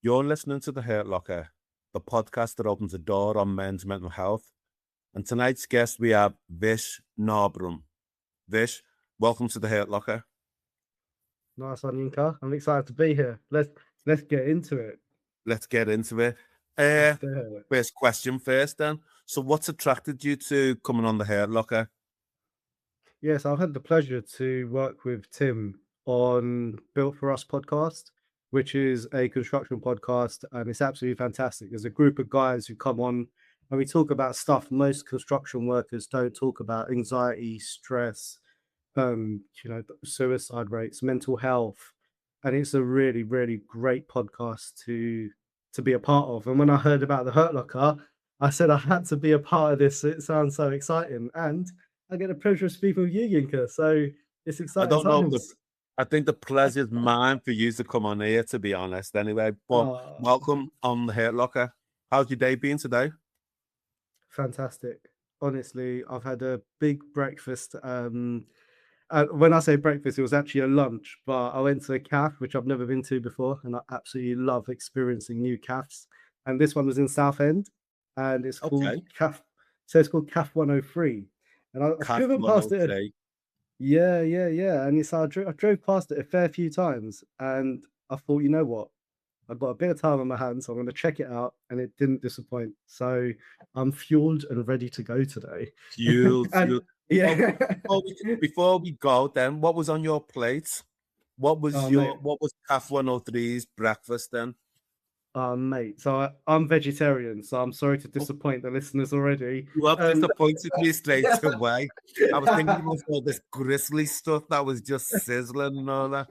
You're listening to The Hurt Locker, the podcast that opens the door on men's mental health. And tonight's guest, we have Vish Narbheram. Vish, welcome to The Hurt Locker. Nice one, Yinka. I'm excited to be here. Let's get into it. Let's get into it. Let's do it. First question first then. So what's attracted you to coming on The Hurt Locker? Yes, I've had the pleasure to work with Tim on Built For Us podcast, which is a construction podcast, and it's absolutely fantastic. There's a group of guys who come on and we talk about stuff most construction workers don't talk about: anxiety, stress, suicide rates, mental health. And it's a really, really great podcast to be a part of. And when I heard about the Hurt Locker, I said I had to be a part of this. It sounds so exciting. And I get the pleasure of speaking with you, Yinka. So it's exciting. I don't know. times. I think the pleasure's mine for you to come on here, to be honest, anyway. But welcome on The Hurt Locker. How's your day been today? Fantastic. Honestly, I've had a big breakfast. When I say breakfast, it was actually a lunch, but I went to a cafe, which I've never been to before, and I absolutely love experiencing new cafes. And this one was in Southend, and it's called Caf. So it's called Caf 103. And I've driven past it. Yeah. And I drove past it a fair few times, and I thought, you know what? I've got a bit of time on my hands, so I'm going to check it out, and it didn't disappoint. So I'm fueled and ready to go today. Fueled. Yeah. Before we go, then, what was on your plate? What was what was CAF 103's breakfast then? Mate, so I'm vegetarian, so I'm sorry to disappoint the listeners already. You have disappointed me straight away. I was thinking of all this grizzly stuff that was just sizzling and all that.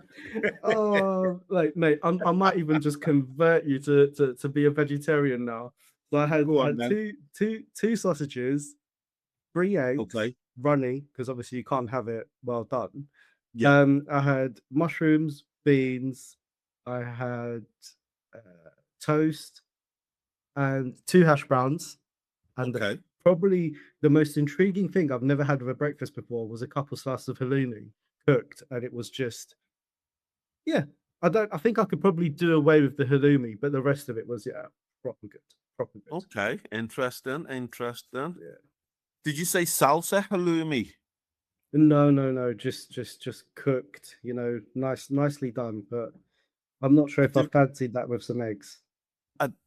Mate, I might even just convert you to be a vegetarian now. So I had two sausages, 3 eggs, runny, because obviously you can't have it well done. Yeah. I had mushrooms, beans, I had toast, and 2 hash browns. And probably the most intriguing thing I've never had with a breakfast before was a couple slices of halloumi cooked, and it was just, I think I could probably do away with the halloumi, but the rest of it was proper good. Okay, interesting. Yeah. Did you say salsa halloumi? No, just cooked, nicely done, but I'm not sure if I fancied that with some eggs.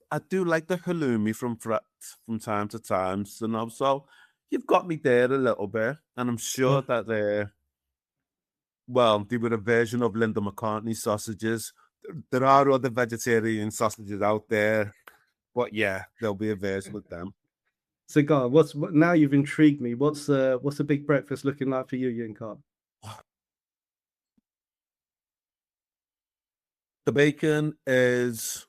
I do like the halloumi from time to time, so you've got me there a little bit, and I'm sure that they were a version of Linda McCartney sausages. There are other vegetarian sausages out there, but yeah, there'll be a version of them. So, God, now you've intrigued me. What's a big breakfast looking like for you, Yinka? The bacon is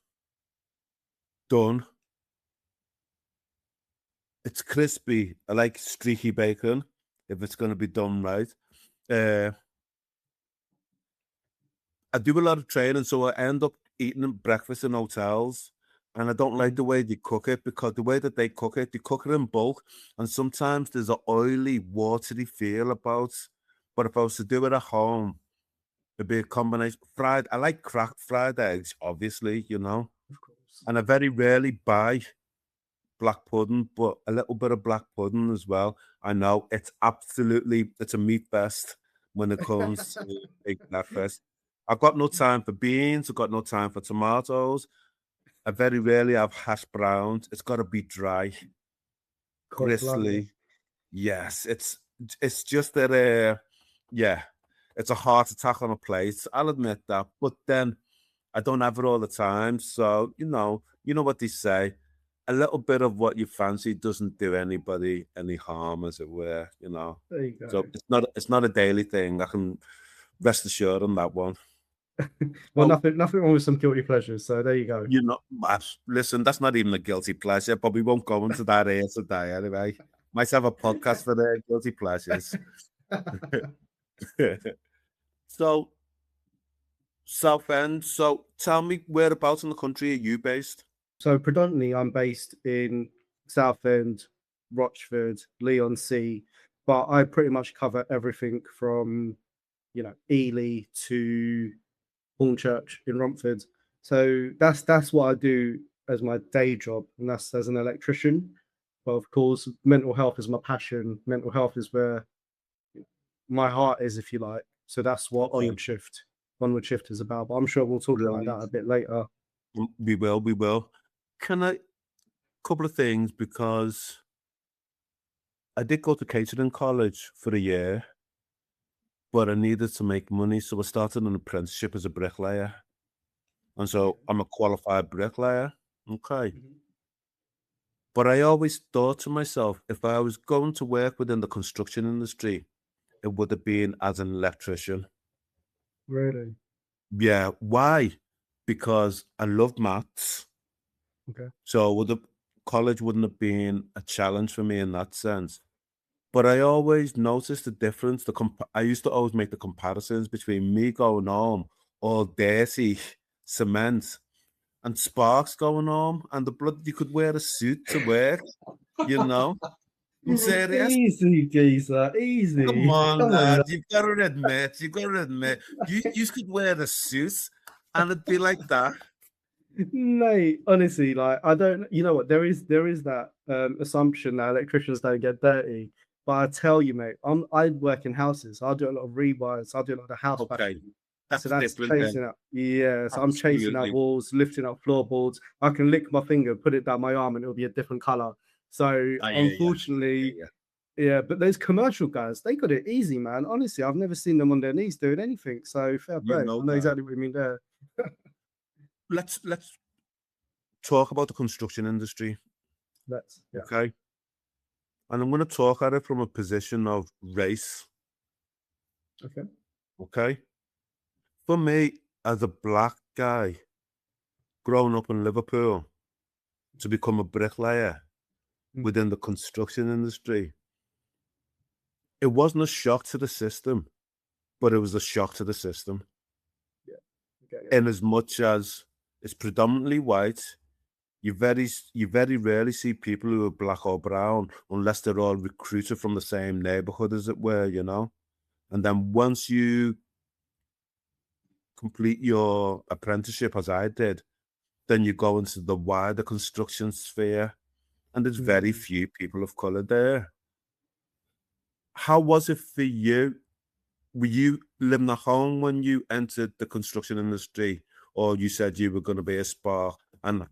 done. It's crispy. I like streaky bacon if it's going to be done right. I do a lot of training, so I end up eating breakfast in hotels, and I don't like the way they cook it, because the way that they cook it in bulk, and sometimes there's an oily, watery feel about. But if I was to do it at home, it'd be a combination. I like cracked fried eggs, obviously, Of course. And I very rarely buy black pudding, but a little bit of black pudding as well. I know it's a meat fest when it comes to big breakfast. I've got no time for beans. I've got no time for tomatoes. I very rarely have hash browns. It's got to be dry, gristly. Yes, it's just that. It's a heart attack on a plate. I'll admit that, but then I don't have it all the time. So you know what they say: a little bit of what you fancy doesn't do anybody any harm, as it were. There you go. So it's not a daily thing. I can rest assured on that one. Well, nothing wrong with some guilty pleasures. So there you go. Listen, that's not even a guilty pleasure, but we won't go into that here today anyway. Might have a podcast for the guilty pleasures. So, Southend. So, tell me, whereabouts in the country are you based? So, predominantly, I'm based in Southend, Rochford, Leigh-on-Sea, but I pretty much cover everything from, Ely to Hornchurch in Romford. So that's what I do as my day job, and that's as an electrician. But of course, mental health is my passion. Mental health is where my heart is, if you like. So that's what Okay, Onward Shift is about. But I'm sure we'll talk about that brilliant. a bit later. We will, we will. Can I couple of things because I did go to catering college for a year, but I needed to make money, so I started an apprenticeship as a bricklayer, and so Okay. I'm a qualified bricklayer. Okay. Mhm. But I always thought to myself, if I was going to work within the construction industry, it would have been as an electrician. Really? Yeah. Why? Because I loved maths. Okay. So would the college wouldn't have been a challenge for me in that sense. But I always noticed the difference. I used to always make the comparisons between me going home all dirty cement and Sparks going home and the blood you could wear a suit to work, you know? I'm serious. Easy, geezer. Come Easy. on, Come on lad. now. You've got to admit, you could wear a suit and it'd be like that. Mate, honestly, like I don't, you know what? There is that assumption that electricians don't get dirty. But I tell you, mate, I work in houses. I do a lot of rewires. I do a lot of house Okay. bashing. So That's that's different then. chasing out. Yeah, so I'm chasing out Absolutely. walls, lifting up floorboards. I can lick my finger, put it down my arm, and it'll be a different color. So I hear you. unfortunately, yeah. But those commercial guys, they got it easy, man. Honestly, I've never seen them on their knees doing anything. So fair You play. know I know that. exactly what you mean there. Let's talk about the construction industry, That's yeah. okay? And I'm going to talk at it from a position of race, Okay. okay? For me, as a black guy growing up in Liverpool, to become a bricklayer Mm, within the construction industry, it wasn't a shock to the system, but it was a shock to the system. yeah. Okay. Yeah. In as much as it's predominantly white, you very rarely see people who are black or brown unless they're all recruited from the same neighborhood, as it were, you know? And then once you complete your apprenticeship, as I did, then you go into the wider construction sphere, and there's very Mm. few people of color there. How was it for you? Were you living at home when you entered the construction industry, or you said you were going to be a spark? And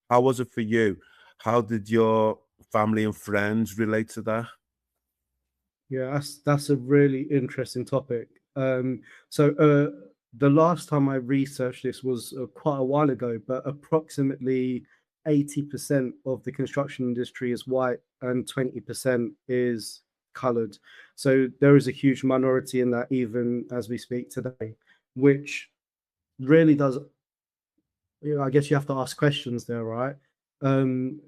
how was it for you? How did your family and friends relate to that? Yeah, that's a really interesting topic. So the last time I researched this was quite a while ago, but approximately 80% of the construction industry is white and 20% is colored. So there is a huge minority in that, even as we speak today, which really does, I guess you have to ask questions there, right? Um,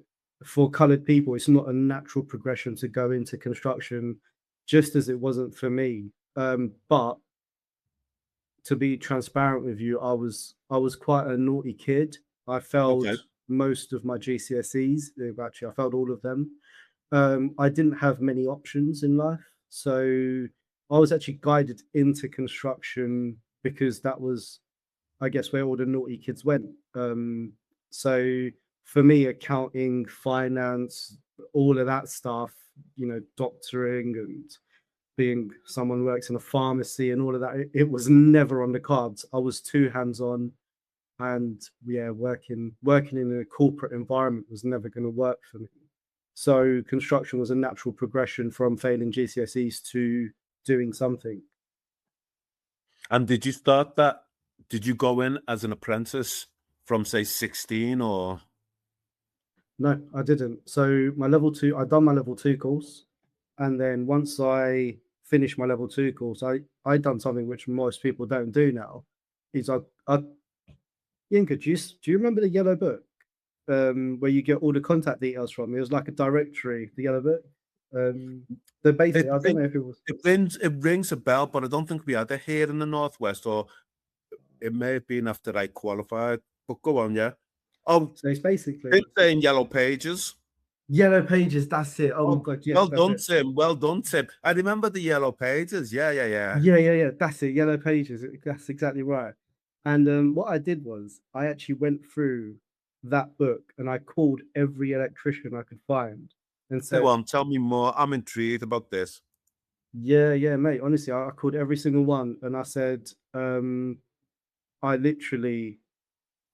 for colored people, it's not a natural progression to go into construction, just as it wasn't for me. But to be transparent with you, I was quite a naughty kid. I failed Okay. most of my GCSEs. Actually, I failed all of them. I didn't have many options in life, so I was actually guided into construction because that was, I guess, where all the naughty kids went. So for me, accounting, finance, all of that stuff, doctoring and being someone who works in a pharmacy and all of that, it was never on the cards. I was too hands on, and yeah, working in a corporate environment was never going to work for me. So construction was a natural progression from failing GCSEs to doing something. And did you start that? Did you go in as an apprentice from, say, 16 or? No, I didn't. So my level two, I done my level two course, and then once I finished my level two course, I done something which most people don't do now. Is I Yinka, do you remember the yellow book where you get all the contact details from? It was like a directory, the yellow book. Um, the It basically, I don't rings, know if it was. it rings a bell, but I don't think we had it here in the Northwest, or it may have been after I qualified. But go on, yeah. Oh, So it's basically it's saying Yellow Pages. yellow pages. That's it. Oh my Oh, god, yes, well that's done, it. Tim. Well done, Tim. I remember the Yellow Pages. Yeah, yeah, yeah. Yeah, yeah, yeah. That's it. Yellow pages. That's exactly right. And what I did was I actually went through that book and I called every electrician I could find and Go said, on, tell me more. I'm intrigued about this. yeah, yeah, mate. Honestly, I called every single one and I said, I literally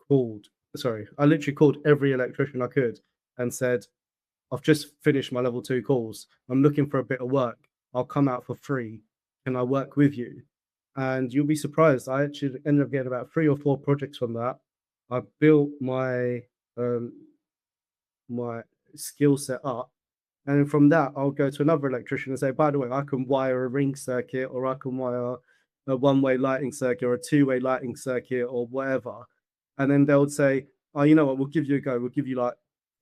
called, I literally called every electrician I could and said, I've just finished my level 2 course. I'm looking for a bit of work. I'll come out for free. Can I work with you? And you'll be surprised. I actually ended up getting about 3 or 4 projects from that. I built um, my skill set up. And from that, I'll go to another electrician and say, by the way, I can wire a ring circuit or I can wire a one-way lighting circuit or a two-way lighting circuit or whatever. And then they'll say, oh, you know what, we'll give you a go. We'll give you like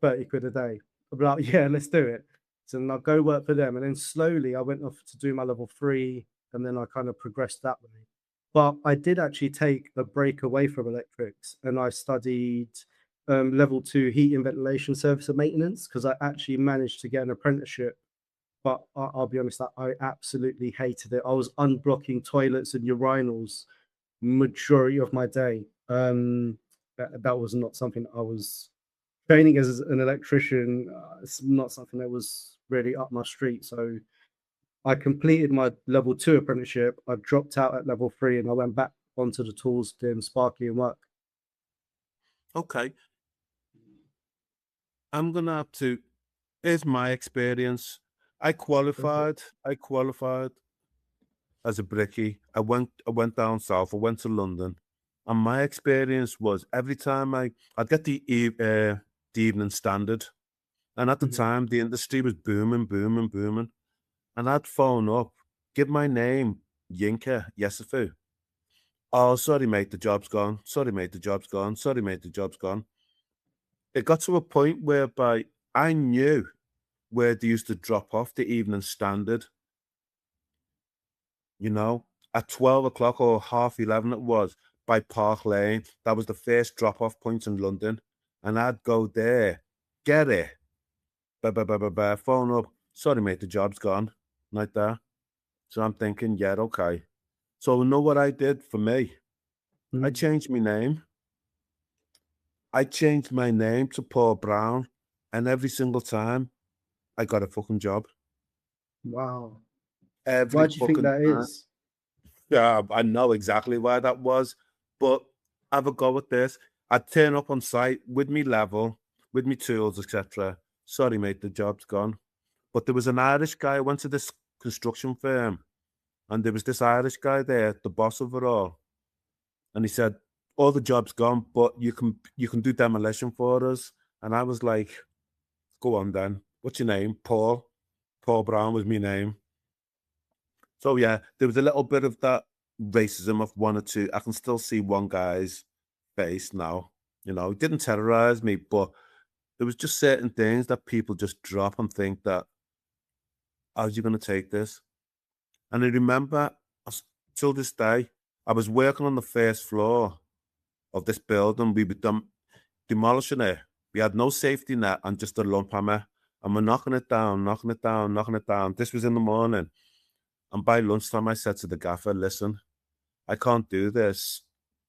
30 quid a day. I'll be like, yeah, let's do it. So then I'll go work for them. And then slowly I went off to do my level 3 and then I kind of progressed that way. But I did actually take a break away from electrics and I studied level 2 heat and ventilation service and maintenance because I actually managed to get an apprenticeship. But I'll be honest, I absolutely hated it. I was unblocking toilets and urinals majority of my day. That was not something I was training as an electrician. It's not something that was really up my street. So I completed my level 2 apprenticeship. I dropped out at level 3 and I went back onto the tools doing sparky and work. Okay, I'm gonna have to. Here's my experience. Okay. I qualified as a brickie. I went down south. I went to London, and my experience was every time I'd get the Evening Standard, and at the Mhm. time the industry was booming, booming, booming, and I'd phone up, give my name, Yinka Yesifu. Oh, sorry, mate, the job's gone. Sorry, mate, the job's gone. Sorry, mate, the job's gone. It got to a point whereby I knew where they used to drop off the Evening Standard, you know, at 12 o'clock or half 11 it was, by Park Lane. That was the first drop-off point in London, and I'd go there, get it, phone up, "Sorry, mate, the job's gone," like that. So I'm thinking, "Yeah, okay." So you know what I did for me? I Mhm. changed my name. I changed my name to Paul Brown, and every single time, I got a fucking job. Wow. Every Why do you think fucking that time. is? Yeah, I know exactly why that was, but have a go at this. I'd turn up on site with me level, with me tools, etc. Sorry, mate, the job's gone. But there was an Irish guy. I went to this construction firm, and there was this Irish guy there, the boss of it all, and he said, "All the jobs gone, but you can do demolition for us." And I was like, "Go on then. What's your name?" Paul. Paul Brown was my name. So yeah, there was a little bit of that racism of one or two. I can still see one guy's face now. You know, it didn't terrorize me, but there was just certain things that people just drop and think that, how's you gonna take this? And I remember till this day, I was working on the first floor of this building. We were demolishing it. We had no safety net and just a lump hammer. And we're knocking it down, knocking it down, knocking it down. This was in the morning. And by lunchtime, I said to the gaffer, listen, I can't do this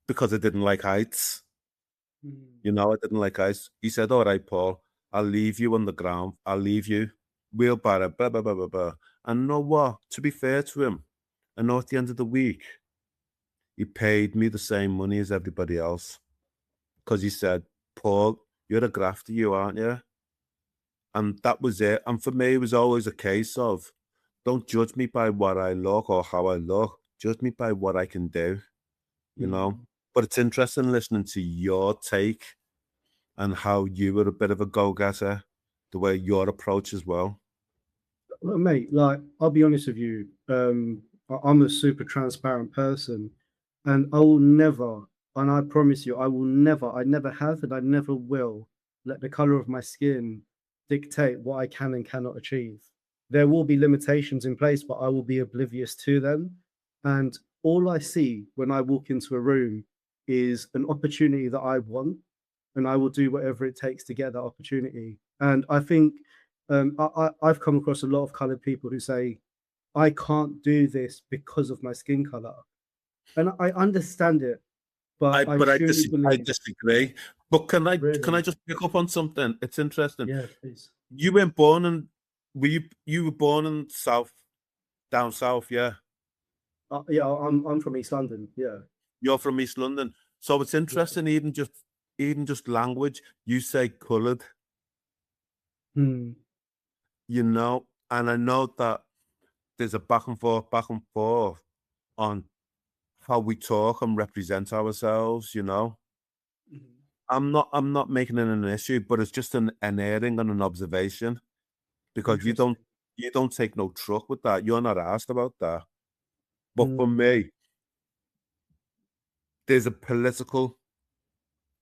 because I didn't like heights. Mm. You know, I didn't like heights. He said, all right, Paul, I'll leave you on the ground. I'll leave you. Wheelbarrow, blah, blah, blah, blah, blah. And you know what? To be fair to him, I know at the end of the week, he paid me the same money as everybody else because he said, Paul, you're a grafter, you aren't you? And that was it. And for me, it was always a case of don't judge me by what I look or how I look. Judge me by what I can do. You know? Mm. But it's interesting listening to your take and how you were a bit of a go-getter, the way your approach as well. Well, mate, like I'll be honest with you, I'm a super transparent person, and I will never, and I promise you, I never have, and I never will let the color of my skin dictate what I can and cannot achieve. There will be limitations in place, but I will be oblivious to them. And all I see when I walk into a room is an opportunity that I want, and I will do whatever it takes to get that opportunity. And I think I've come across a lot of colored people who say, I can't do this because of my skin color. And I understand it. But I truly I believe, disagree. But can I really, just pick up on something? It's interesting. yeah, please. You weren't born in you were born in down south, yeah. Yeah, I'm from East London. Yeah, You're from East London. So it's yeah. interesting, even just language. You say coloured, Hmm. you know, and I know that there's a back and forth on how we talk and represent ourselves, you know. Mhm. I'm not making it an issue, but it's just an airing and an observation because Interesting. you don't take no truck with that. You're not asked about that. But for Hmm. me, there's a political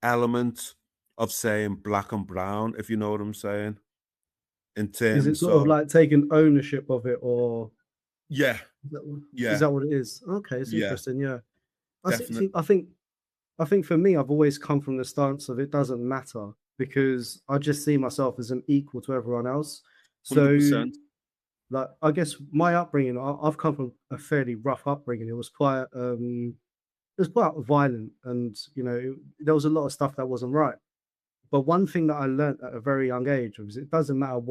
element of saying black and brown, if you know what I'm saying, in Is it terms sort of of like taking ownership of it, or yeah, is yeah, that what it is? Okay, it's yeah, interesting. Yeah, definitely, I think for me, I've always come from the stance of it doesn't matter because I just see myself as an equal to everyone else. So, 100%. like, I guess my upbringing, I've come from a fairly rough upbringing. It was quite violent, and there was a lot of stuff that wasn't right. But one thing that I learned at a very young age was it doesn't matter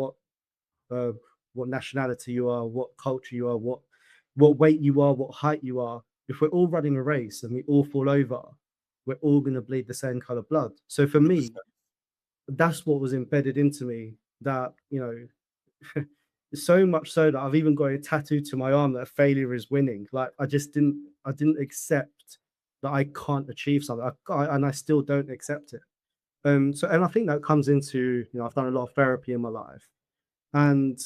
uh, what nationality you are, what culture you are, what weight you are, what height you are. If we're all running a race and we all fall over, we're all going to bleed the same color blood. So for me, 100%. that's what was embedded into me. That so much so that I've even got it tattooed to my arm that failure is winning. Like I didn't accept that I can't achieve something, and I still don't accept it. And I think that comes into, I've done a lot of therapy in my life, and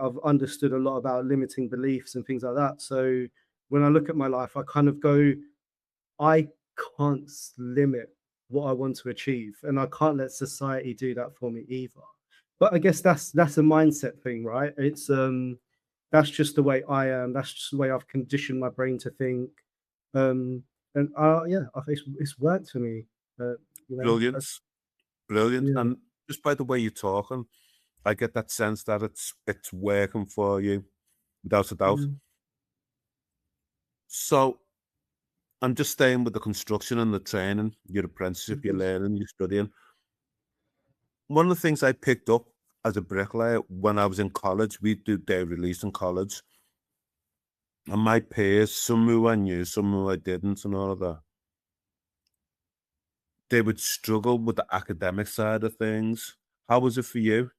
I've understood a lot about limiting beliefs and things like that. So when I look at my life, I kind of go, I can't limit what I want to achieve, and I can't let society do that for me either. But I guess that's a mindset thing, right? That's just the way I am. That's just the way I've conditioned my brain to think. And yeah, I think it's worked for me. Uh, Brilliant, brilliant. Yeah. And just by the way you're talking, I get that sense that it's working for you, without a doubt. Mm. So I'm just staying with the construction and the training, your Of apprenticeship, you're course. learning, you're studying. One of the things I picked up as a bricklayer when I was in college, we do day release in college, and my peers, some who I knew, some who I didn't, and all of that, they would struggle with the academic side of things. How was it for you?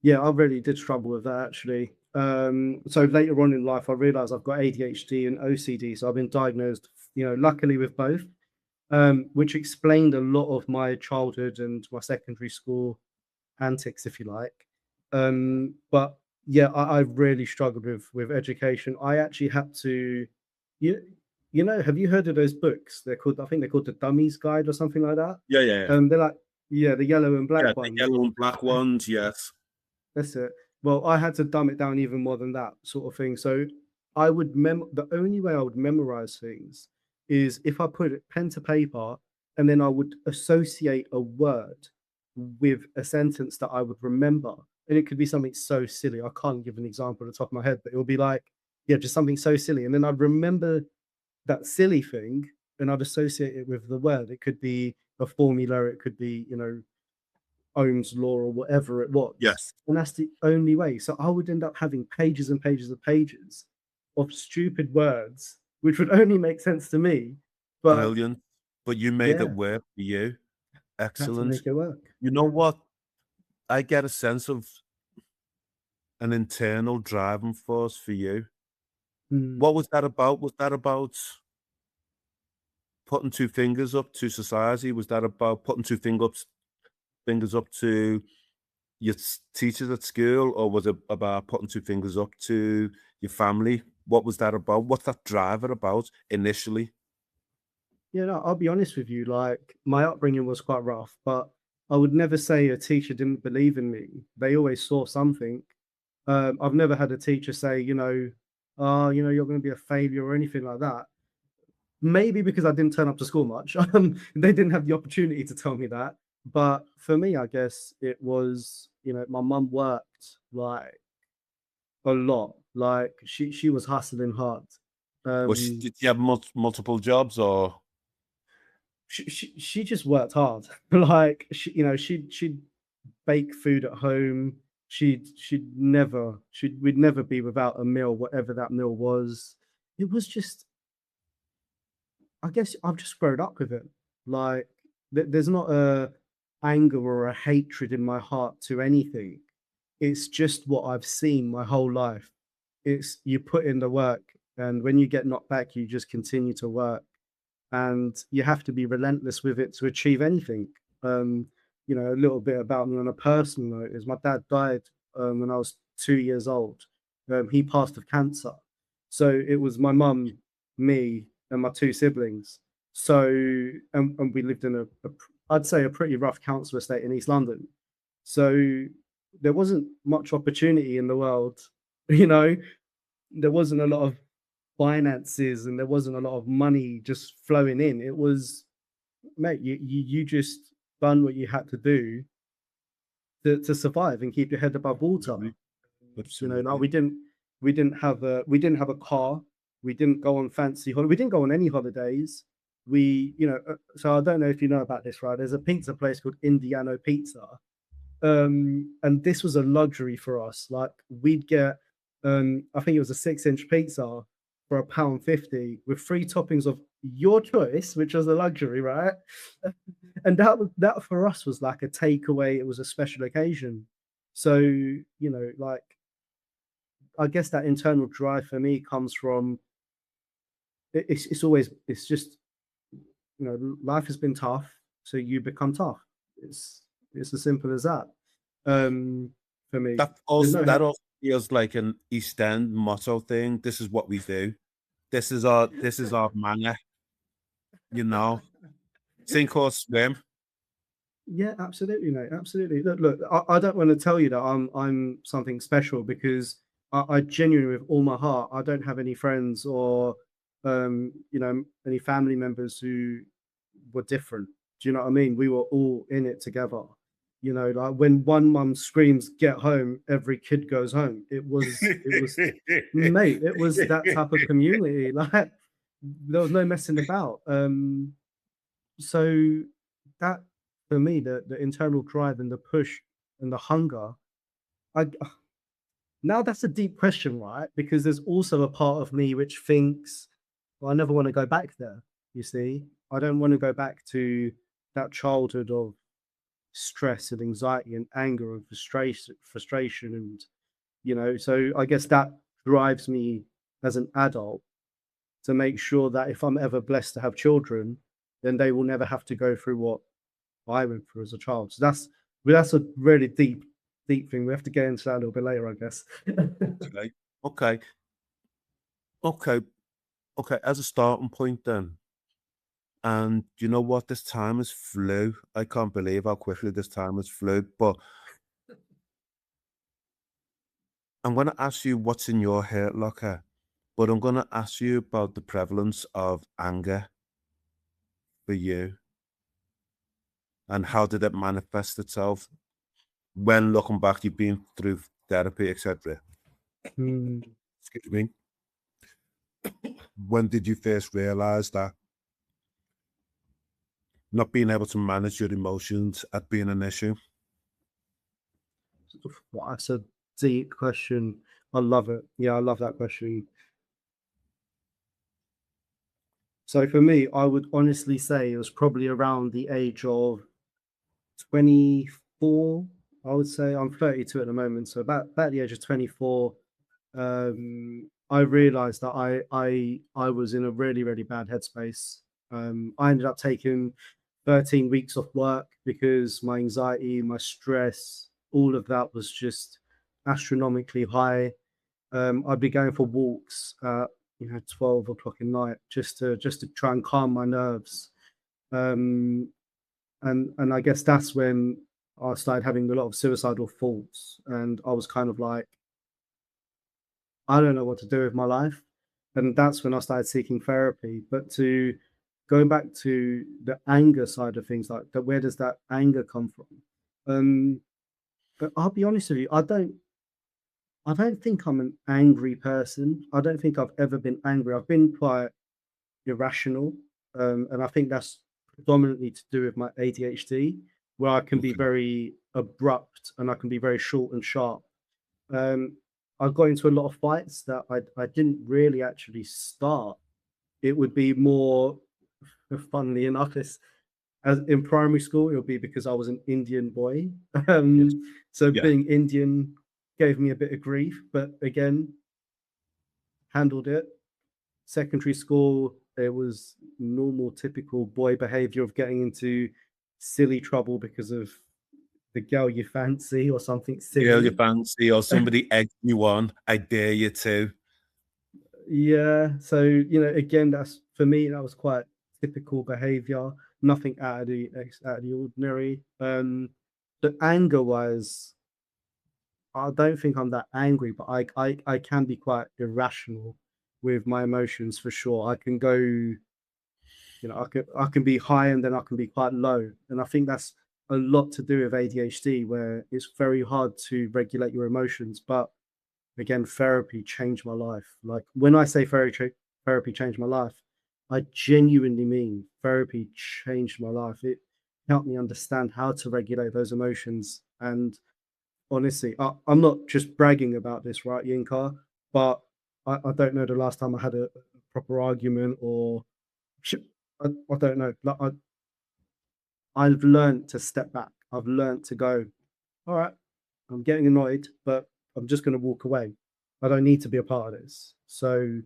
Yeah, I really did struggle with that actually. So later on in life, I realized I've got ADHD and OCD. So I've been diagnosed, luckily with both, which explained a lot of my childhood and my secondary school antics, if you like. But yeah, I really struggled with education. I actually had to, you, have you heard of those books? I think they're called the Dummies Guide or something like that. Yeah, yeah, yeah. They're like, yeah, the yellow and Yeah, black the ones. yellow and black ones, yes. That's it. Well, I had to dumb it down even more than that sort of thing. So the only way I would memorize things is if I put it pen to paper and then I would associate a word with a sentence that I would remember. And it could be something so silly. I can't give an example at the top of my head, but it would be like, yeah, just something so silly. And then I'd remember that silly thing and I'd associate it with the word. It could be a formula, it could be, Ohm's law or whatever it was. Yes. And that's the only way. So I would end up having pages and pages of pages of stupid words, which would only make sense to me. But Brilliant. But you made it yeah, work for you. had to Excellent. make it work. You know Yeah. what? I get a sense of an internal driving force for you. Mm. What was that about? Was that about putting two fingers up to society? Was that about putting fingers up to your teachers at school, or was it about putting two fingers up to your family? What was that about? What's that driver about initially? Yeah, no, I'll be honest with you. Like my upbringing was quite rough, but I would never say a teacher didn't believe in me. They always saw something. I've never had a teacher say, oh, you're going to be a failure or anything like that. Maybe because I didn't turn up to school much. They didn't have the opportunity to tell me that. But for me, I guess it was, my mum worked like a lot. Like she was hustling hard. Was Um, did you have multiple jobs or? she just worked hard. Like she'd bake food at home. We'd never be without a meal, whatever that meal was. It was just, I guess I've just grown up with it. Like there's not a anger or a hatred in my heart to anything. It's just what I've seen my whole life. It's you put in the work, and when you get knocked back, you just continue to work, and you have to be relentless with it to achieve anything. Um, a little bit about me on a personal note is my dad died when I was 2 years old. He passed of cancer, so it was my mum, me, and my two siblings. So, and we lived in I'd say a pretty rough council estate in East London. So there wasn't much opportunity in the world, you know. There wasn't a lot of finances and there wasn't a lot of money just flowing in. It was, mate, you just done what you had to do to survive and keep your head above water. Absolutely. Like Absolutely. we didn't have a car. We didn't go on fancy holiday. We didn't go on any holidays. So I don't know if you know about this, right? There's a pizza place called Indiano Pizza, and this was a luxury for us. Like we'd get, I think it was a 6-inch pizza for £1.50 with 3 toppings of your choice, which was a luxury, right? And that for us was like a takeaway. It was a special occasion. So like I guess that internal drive for me comes from it's just life has been tough, so you become tough. It's as simple as that. Um, for me, That there's also no that also feels like an East End motto thing. This is what we do. This is our manner, you know. Sink or swim. Yeah, absolutely, mate. Absolutely. Look, I don't want to tell you that I'm something special because I genuinely, with all my heart, I don't have any friends or any family members who were different. Do you know what I mean? We were all in it together. Like when one mum screams, "Get home!" every kid goes home. It was, mate. It was that type of community. Like there was no messing about. So that for me, the internal drive and the push and the hunger, I now that's a deep question, right? Because there's also a part of me which thinks, well, I never want to go back there. You see, I don't want to go back to that childhood of stress and anxiety and anger and frustration, and So I guess that drives me as an adult to make sure that if I'm ever blessed to have children, then they will never have to go through what I went through as a child. So that's a really deep thing. We have to get into that a little bit later, I guess. Okay. Okay. Okay. Okay. As a starting point then. And you know what? This time has flew. I can't believe how quickly this time has flew. But I'm gonna ask you what's in your hurt locker. But I'm gonna ask you about the prevalence of anger for you and how did it manifest itself when looking back, you've been through therapy, etc. Hmm. Excuse me. When did you first realize that not being able to manage your emotions had been an issue? Well, that's a deep question. I love it. Yeah, I love that question. So for me, I would honestly say it was probably around the age of 24. I would say I'm 32 at the moment, so about the age of 24, I realized that I was in a really really bad headspace. I ended up taking 13 weeks off work because my anxiety, my stress, all of that was just astronomically high. I'd be going for walks at 12 o'clock at night just to try and calm my nerves. Um, and I guess that's when I started having a lot of suicidal thoughts, and I was kind of like, I don't know what to do with my life, and that's when I started seeking therapy. But to going back to the anger side of things, like that, where does that anger come from? But I'll be honest with you, I don't think I'm an angry person. I don't think I've ever been angry. I've been quite irrational, and I think that's predominantly to do with my ADHD, where I can be Okay. very abrupt and I can be very short and sharp. Um, I got into a lot of fights that I didn't really actually start. It would be more, funnily enough, as in primary school, it would be because I was an Indian boy. Yes. So Yeah. being Indian gave me a bit of grief, but again, handled it. Secondary school, it was normal, typical boy behavior of getting into silly trouble because of the girl you fancy or something Girl you silly. fancy or somebody egged you on, I dare you to. Yeah. So, again, that's for me, that was quite typical behavior, nothing out of the ordinary. The anger wise, I don't think I'm that angry, but I can be quite irrational with my emotions for sure. I can go, I can be high and then I can be quite low. And I think that's a lot to do with ADHD, where it's very hard to regulate your emotions. But again, therapy changed my life. Like when I say therapy changed my life, I genuinely mean therapy changed my life. It helped me understand how to regulate those emotions. And honestly, I'm not just bragging about this, right, Yinka? But I don't know the last time I had a proper argument or I don't know. Like I've learned to step back. I've learned to go, all right, I'm getting annoyed, but I'm just going to walk away. I don't need to be a part of this. So,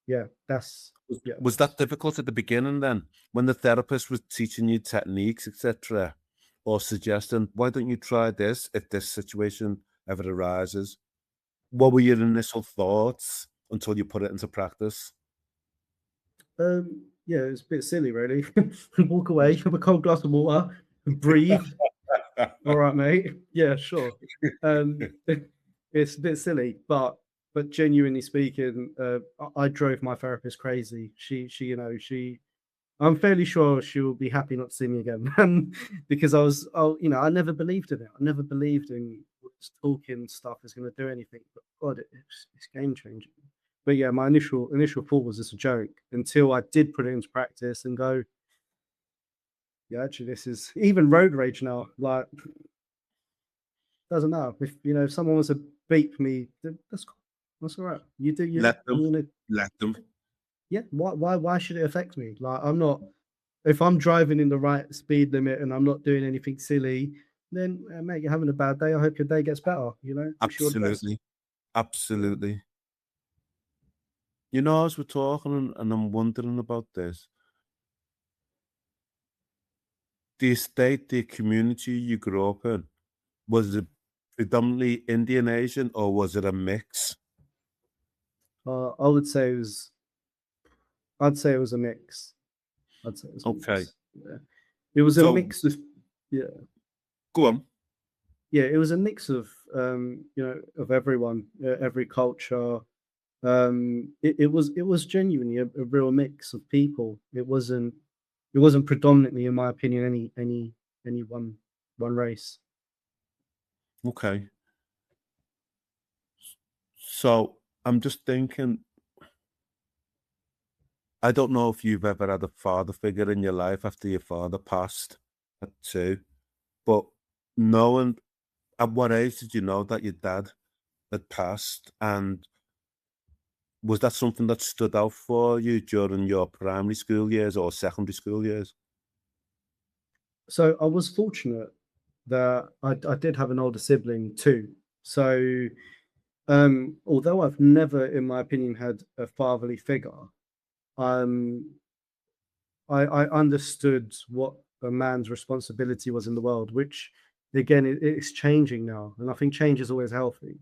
yeah, that's, yeah. Was that difficult at the beginning then, when the therapist was teaching you techniques, etc., or suggesting, why don't you try this if this situation ever arises? What were your initial thoughts until you put it into practice? Yeah, it's a bit silly, really. Walk away, have a cold glass of water, and breathe. All right, mate. Yeah, sure. It's a bit silly, but genuinely speaking, I drove my therapist crazy. She I'm fairly sure she will be happy not to see me again, because I never believed in it. I never believed in this talking stuff is going to do anything. But God, it's game changing. But yeah, my initial thought was it's a joke until I did put it into practice and go, yeah, actually, this is even road rage now. Like, doesn't matter if someone wants to beat me, that's cool. That's all right. You do you. Let them, You want to let them. Yeah, why should it affect me? Like I'm not if I'm driving in the right speed limit and I'm not doing anything silly, then mate, you're having a bad day. I hope your day gets better. Wish you all the best. Absolutely, Yeah. absolutely. As we're talking and I'm wondering about this, the community you grew up in, was it predominantly Indian Asian or was it a mix? I would say I'd say it was a mix. I'd say it was a Okay. mix. Yeah. It was a So mix of yeah, go on. yeah, it was a mix of everyone, every culture. It was genuinely a real mix of people. It wasn't predominantly, in my opinion, any one race. Okay. So I'm just thinking, I don't know if you've ever had a father figure in your life after your father passed at 2, but knowing at what age did you know that your dad had passed? And was that something that stood out for you during your primary school years or secondary school years? So I was fortunate that I did have an older sibling too. So although I've never, in my opinion, had a fatherly figure, um, I understood what a man's responsibility was in the world, which again it's changing now, and I think change is always healthy.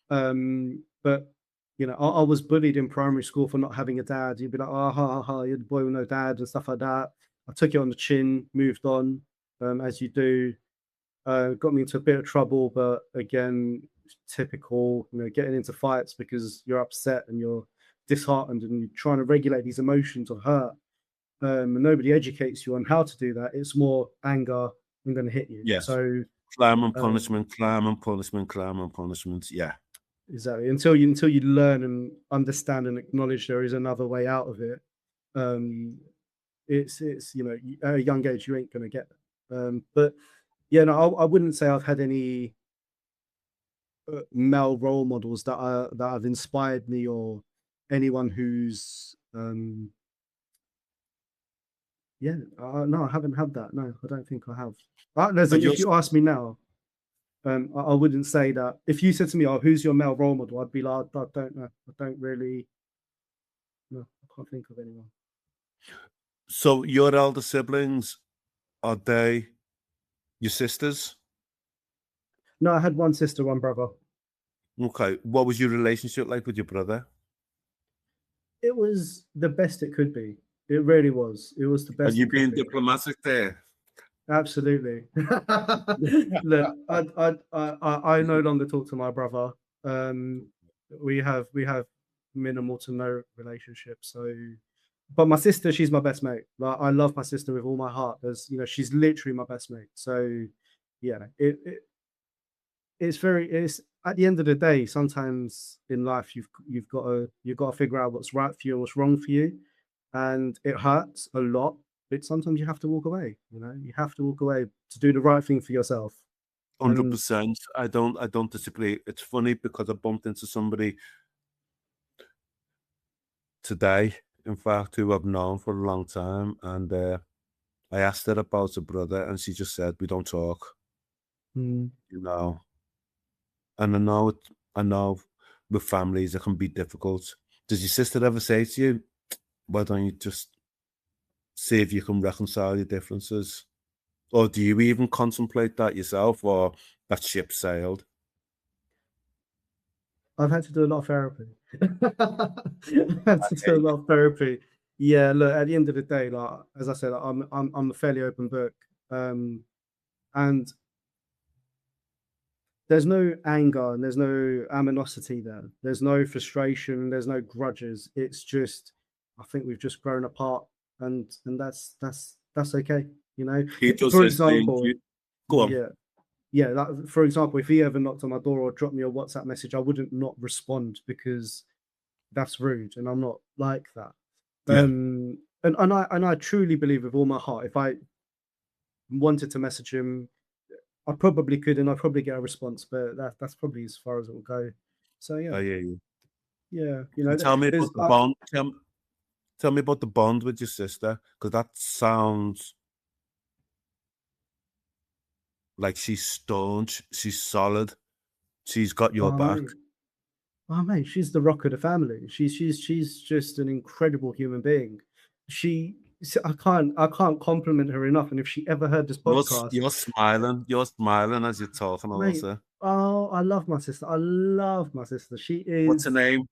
But I was bullied in primary school for not having a dad. You'd be like, oh, ha, ha, ha, you're the boy with no dad and stuff like that. I took it on the chin, moved on, as you do. Got me into a bit of trouble, but again, typical, getting into fights because you're upset and you're disheartened and you're trying to regulate these emotions of hurt. And nobody educates you on how to do that. It's more anger, I'm going to hit you. Yes. So, Crime and uh, punishment, crime and punishment, crime and punishment. Yeah. exactly. Until you learn and understand and acknowledge there is another way out of it. Um, it's at a young age you ain't gonna get it. But yeah, no, I wouldn't say I've had any male role models that have inspired me, or anyone who's yeah, no, I haven't had that. No, I don't think I have. If you ask me now, I wouldn't say that. If you said to me, "Oh, who's your male role model?" I'd be like, I don't know. I don't really. No, I can't think of anyone. So your elder siblings, are they your sisters? No, I had one sister, one brother. Okay. What was your relationship like with your brother? It was the best it could be. It really was. It was the Are best you it could being be. diplomatic there? Absolutely. Look, I no longer talk to my brother. We have minimal to no relationship. So, but my sister, she's my best mate. Like, I love my sister with all my heart. She's literally my best mate. So, yeah, it's at the end of the day. Sometimes in life, you've got to figure out what's right for you and what's wrong for you, and it hurts a lot. But sometimes you have to walk away. You have to walk away to do the right thing for yourself. And 100%. I don't disagree. It's funny because I bumped into somebody today, in fact, who I've known for a long time, and I asked her about her brother, and she just said, "We don't talk." mm, You know, and I know with families it can be difficult. Does your sister ever say to you, "Why don't you just see if you can reconcile your differences?" Or do you even contemplate that yourself, or that ship sailed? I've had to do a lot of therapy. I've had to do a Hey, lot of therapy. Yeah, look, at the end of the day, like as I said, I'm a fairly open book. And there's no anger and there's no animosity there. There's no frustration, there's no grudges. It's just, I think we've just grown apart, and that's okay. You know, he just for says things example, you go on. yeah, yeah. Like, for example, if he ever knocked on my door or dropped me a WhatsApp message, I wouldn't not respond because that's rude, and I'm not like that. Yeah. And I truly believe with all my heart, if I wanted to message him, I probably could, and I'd probably get a response, but that's probably as far as it will go. So yeah, I hear you. yeah, And tell me there's about the bond. Tell me about the bond with your sister, because that sounds like she's staunch, she's solid, she's got your oh back. mate, oh mate, she's the rock of the family. She's just an incredible human being. I can't compliment her enough. And if she ever heard this podcast, You're smiling as you're talking mate, also. oh, I love my sister. I love my sister. She What's her is. name?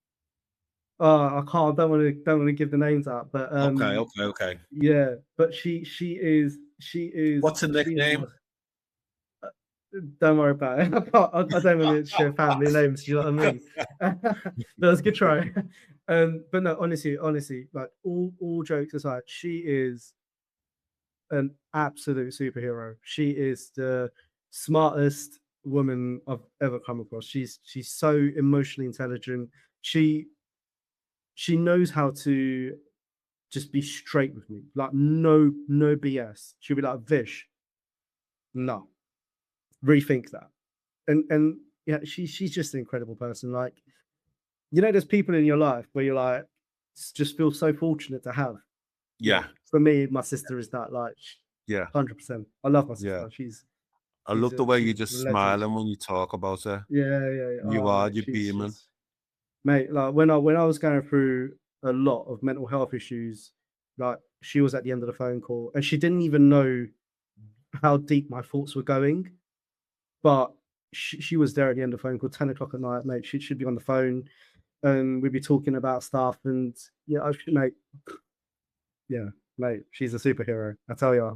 I can't. Don't want to give the names out, but Okay, okay, okay. yeah. But What's her she is my. nickname? Don't worry about it. I don't want to share family names. You know what I mean? That was a good try. But no, honestly, like all jokes aside, she is an absolute superhero. She is the smartest woman I've ever come across. She's so emotionally intelligent. She she knows how to just be straight with me. Like no BS. She'll be like, Vish, no, rethink that. And yeah, she's just an incredible person. Like, there's people in your life where you're like, just feel so fortunate to have. Yeah, For me, my sister is that, like, yeah, 100%. I love my yeah. sister. She's I she's love the a way you're she's a just legend. smiling when you talk about her. Yeah, yeah, yeah. Oh, mate, You're beaming. mate. Like when I was going through a lot of mental health issues, like she was at the end of the phone call, and she didn't even know how deep my thoughts were going. But she was there at the end of the phone call, 10 o'clock at night, mate. She'd be on the phone, and we'd be talking about stuff. And yeah, mate, yeah, mate, she's a superhero. I tell you.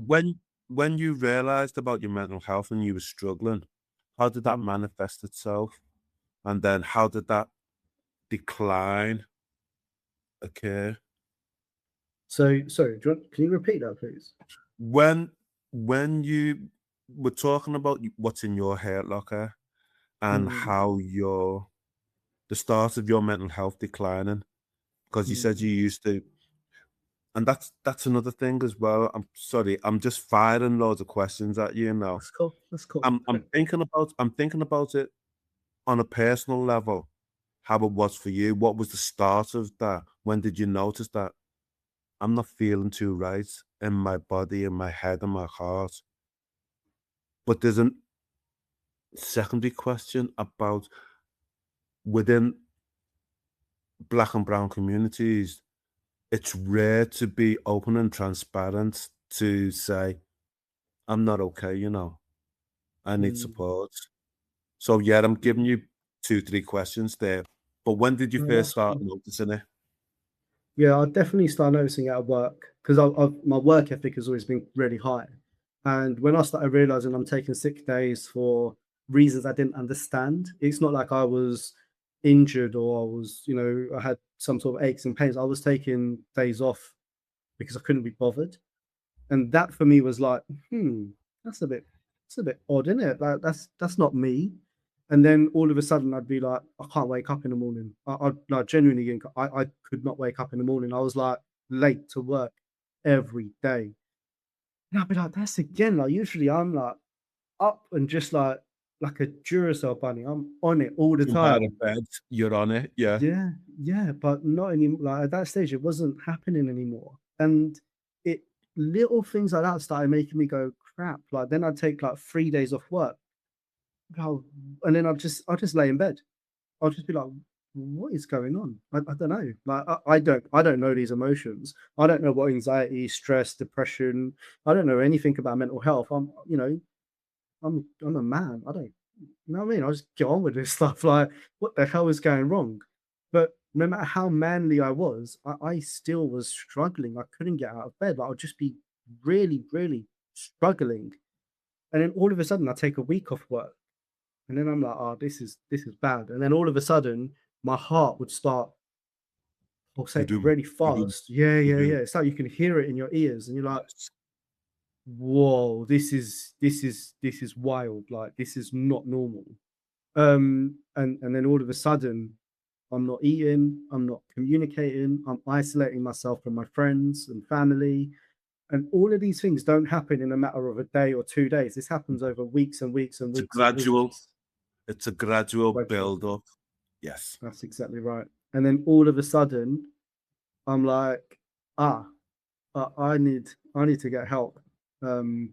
When you realized about your mental health and you were struggling, how did that Mm. manifest itself? And then how did that decline occur? So sorry, can you repeat that, please? When you were talking about what's in your hair locker and Mm, how the start of your mental health declining, because you said mm. you used to And that's another thing as well. I'm sorry, I'm just firing loads of questions at you now. That's cool. That's cool. I'm thinking about it on a personal level, how it was for you. What was the start of that? When did you notice that I'm not feeling too right in my body, in my head, and my heart? But there's a secondary question about within black and brown communities, it's rare to be open and transparent to say, I'm not okay, I need Mm, support. So yeah, I'm giving you 2, 3 questions there. But when did you no, first that's start cool. noticing it? Yeah, I definitely start noticing it at work because my work ethic has always been really high. And when I started realizing I'm taking sick days for reasons I didn't understand, it's not like I was injured or I was, I had some sort of aches and pains. I was taking days off because I couldn't be bothered. And that for me was like, that's a bit that's a bit odd, isn't it? Like that's not me. And then all of a sudden I'd be like, I can't wake up in the morning. I like genuinely I could not wake up in the morning. I was like late to work every day. And I'd be like, that's again. Like usually I'm like up and just like a Duracell bunny. I'm on it all the Jump out time. of bed, you're on it, yeah. Yeah, yeah, but not anymore. Like at that stage, it wasn't happening anymore. And it little things like that started making me go, crap. Like then I'd take like 3 days off work. Oh, and then I'll just lay in bed. I'll just be like, what is going on? I don't know. Like I don't know these emotions. I don't know what anxiety, stress, depression. I don't know anything about mental health. I'm a man. I don't you know what I mean? I just get on with this stuff. Like, what the hell is going wrong? But no matter how manly I was, I still was struggling. I couldn't get out of bed. Like, I'd just be really, really struggling. And then all of a sudden, I take a week off work, and then I'm like, oh, this is bad. And then all of a sudden, my heart would start pulsating To-do, really to-do, fast. Yeah, yeah, to-do. yeah. It's like you can hear it in your ears, and you're like, Yes. whoa, this is wild. Like, this is not normal. And then all of a sudden, I'm not eating, I'm not communicating, I'm isolating myself from my friends and family. And all of these things don't happen in a matter of a day or 2 days. This happens over weeks and weeks and It's a weeks and gradual weeks. it's a gradual Gradual. build up. Yes. That's exactly right. And then all of a sudden, I'm like, ah, I need to get help. Um,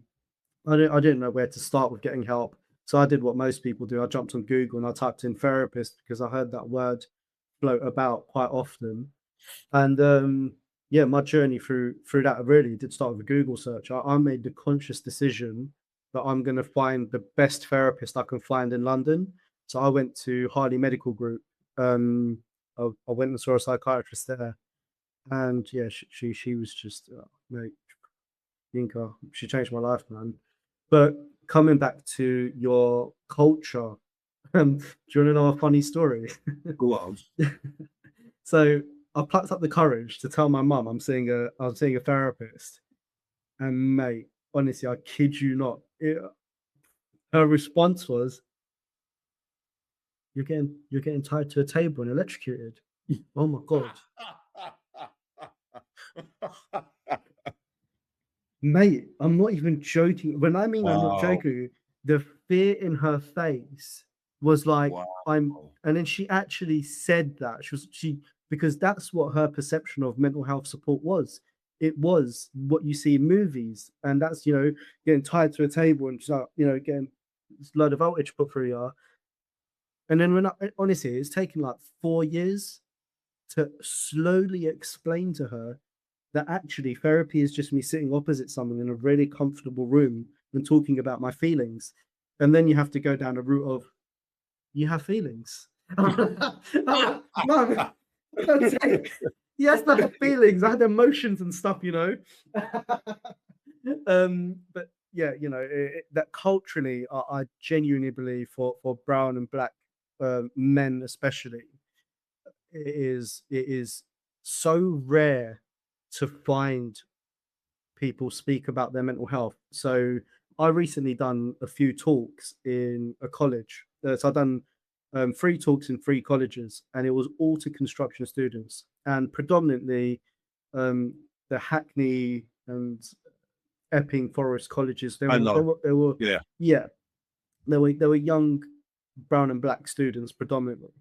I didn't know where to start with getting help. So I did what most people do. I jumped on Google and I typed in therapist because I heard that word float about quite often. And yeah, my journey through that really did start with a Google search. I made the conscious decision that I'm going to find the best therapist I can find in London. So I went to Harley Medical Group. Um, I went and saw a psychiatrist there, and yeah, she was just mate, Yinka. She changed my life, man. But coming back to your culture, do you want to know a funny story? Go on. So I plucked up the courage to tell my mum I'm seeing a therapist, and mate, honestly, I kid you not, her response was, "You're getting tied to a table and electrocuted." Oh my god, mate, I'm not even joking. When I mean I'm not Wow. joking, the fear in her face was like, Wow. and then she actually said that she because that's what her perception of mental health support was. It was what you see in movies, and that's getting tied to a table and start getting this load of voltage put through you. And then honestly, it's taken like 4 years to slowly explain to her that actually therapy is just me sitting opposite someone in a really comfortable room and talking about my feelings. And then you have to go down the route of you have feelings. No, I don't say yes, I have feelings. I had emotions and stuff. But yeah, that culturally, I genuinely believe for brown and black men, especially, it is so rare to find people speak about their mental health. So I recently done a few talks in a college. So I've done 3 talks in 3 colleges, and it was all to construction students, and predominantly um, the Hackney and Epping Forest colleges. I know. They were Yeah. yeah, they were young brown and black students predominantly.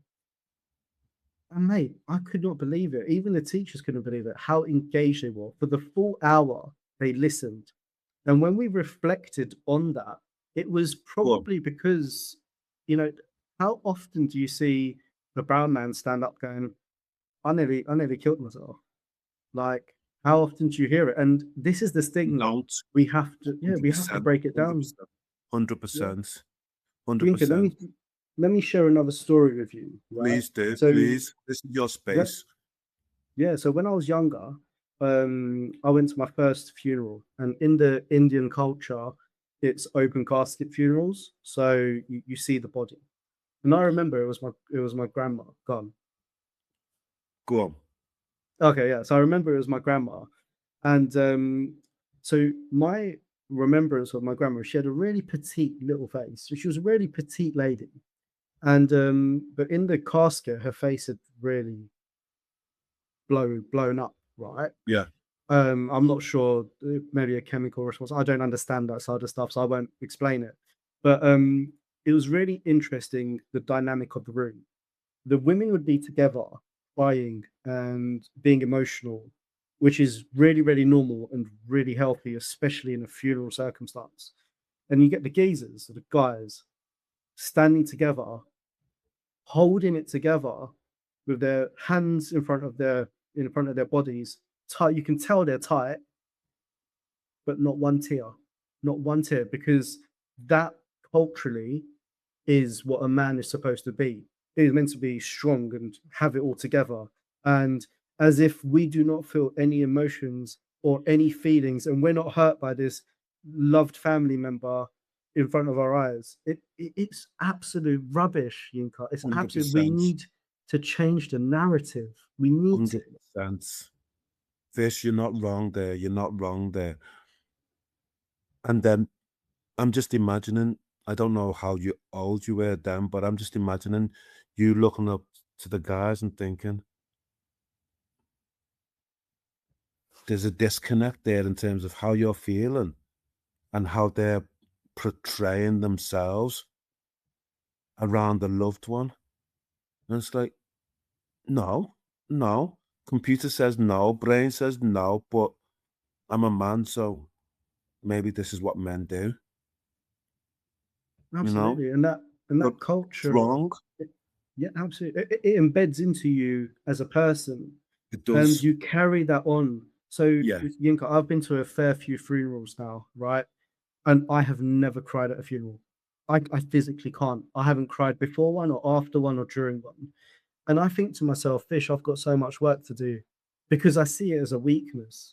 And mate, I could not believe it. Even the teachers couldn't believe it, how engaged they were. For the full hour, they listened. And when we reflected on that, it was probably because, how often do you see the brown man stand up going, I nearly killed myself. Like, how often do you hear it? And this is the stigma. We have to break it down. 100%. Yinka, 100%. let me share another story with you. Right? Please do, so, please. This is your space. So when I was younger, I went to my first funeral, and in the Indian culture, it's open casket funerals, so you see the body. And I remember it was my grandma gone. Go on. Okay, yeah. So I remember it was my grandma, and so my remembrance of my grandma, she had a really petite little face. So she was a really petite lady, and but in the casket, her face had really blown up, right? Yeah. I'm not sure, maybe a chemical response. I don't understand that side of stuff, so I won't explain it. But it was really interesting, the dynamic of the room. The women would be together, crying and being emotional, which is really, really normal and really healthy, especially in a funeral circumstance. And you get the geezers, the guys, standing together, holding it together with their hands in front of their bodies. Tight, you can tell they're tight, but not one tear, because that culturally is what a man is supposed to be. He is meant to be strong and have it all together. And as if we do not feel any emotions or any feelings, and we're not hurt by this loved family member in front of our eyes, it's absolute rubbish, Yinka. It's 100%. absolute. We need to change the narrative. We need 100%. Fish, you're not wrong there. You're not wrong there. And then I'm just imagining, I don't know how old you were then, but I'm just imagining you looking up to the guys and thinking, there's a disconnect there in terms of how you're feeling and how they're portraying themselves around the loved one. And it's like, no. Computer says no, brain says no, but I'm a man, so maybe this is what men do. Absolutely. You know? And that culture, wrong. Yeah, absolutely. It embeds into you as a person. It does. And you carry that on. So, yeah. Yinka, I've been to a fair few funerals now, right? And I have never cried at a funeral. I physically can't. I haven't cried before one or after one or during one. And I think to myself, Fish, I've got so much work to do, because I see it as a weakness.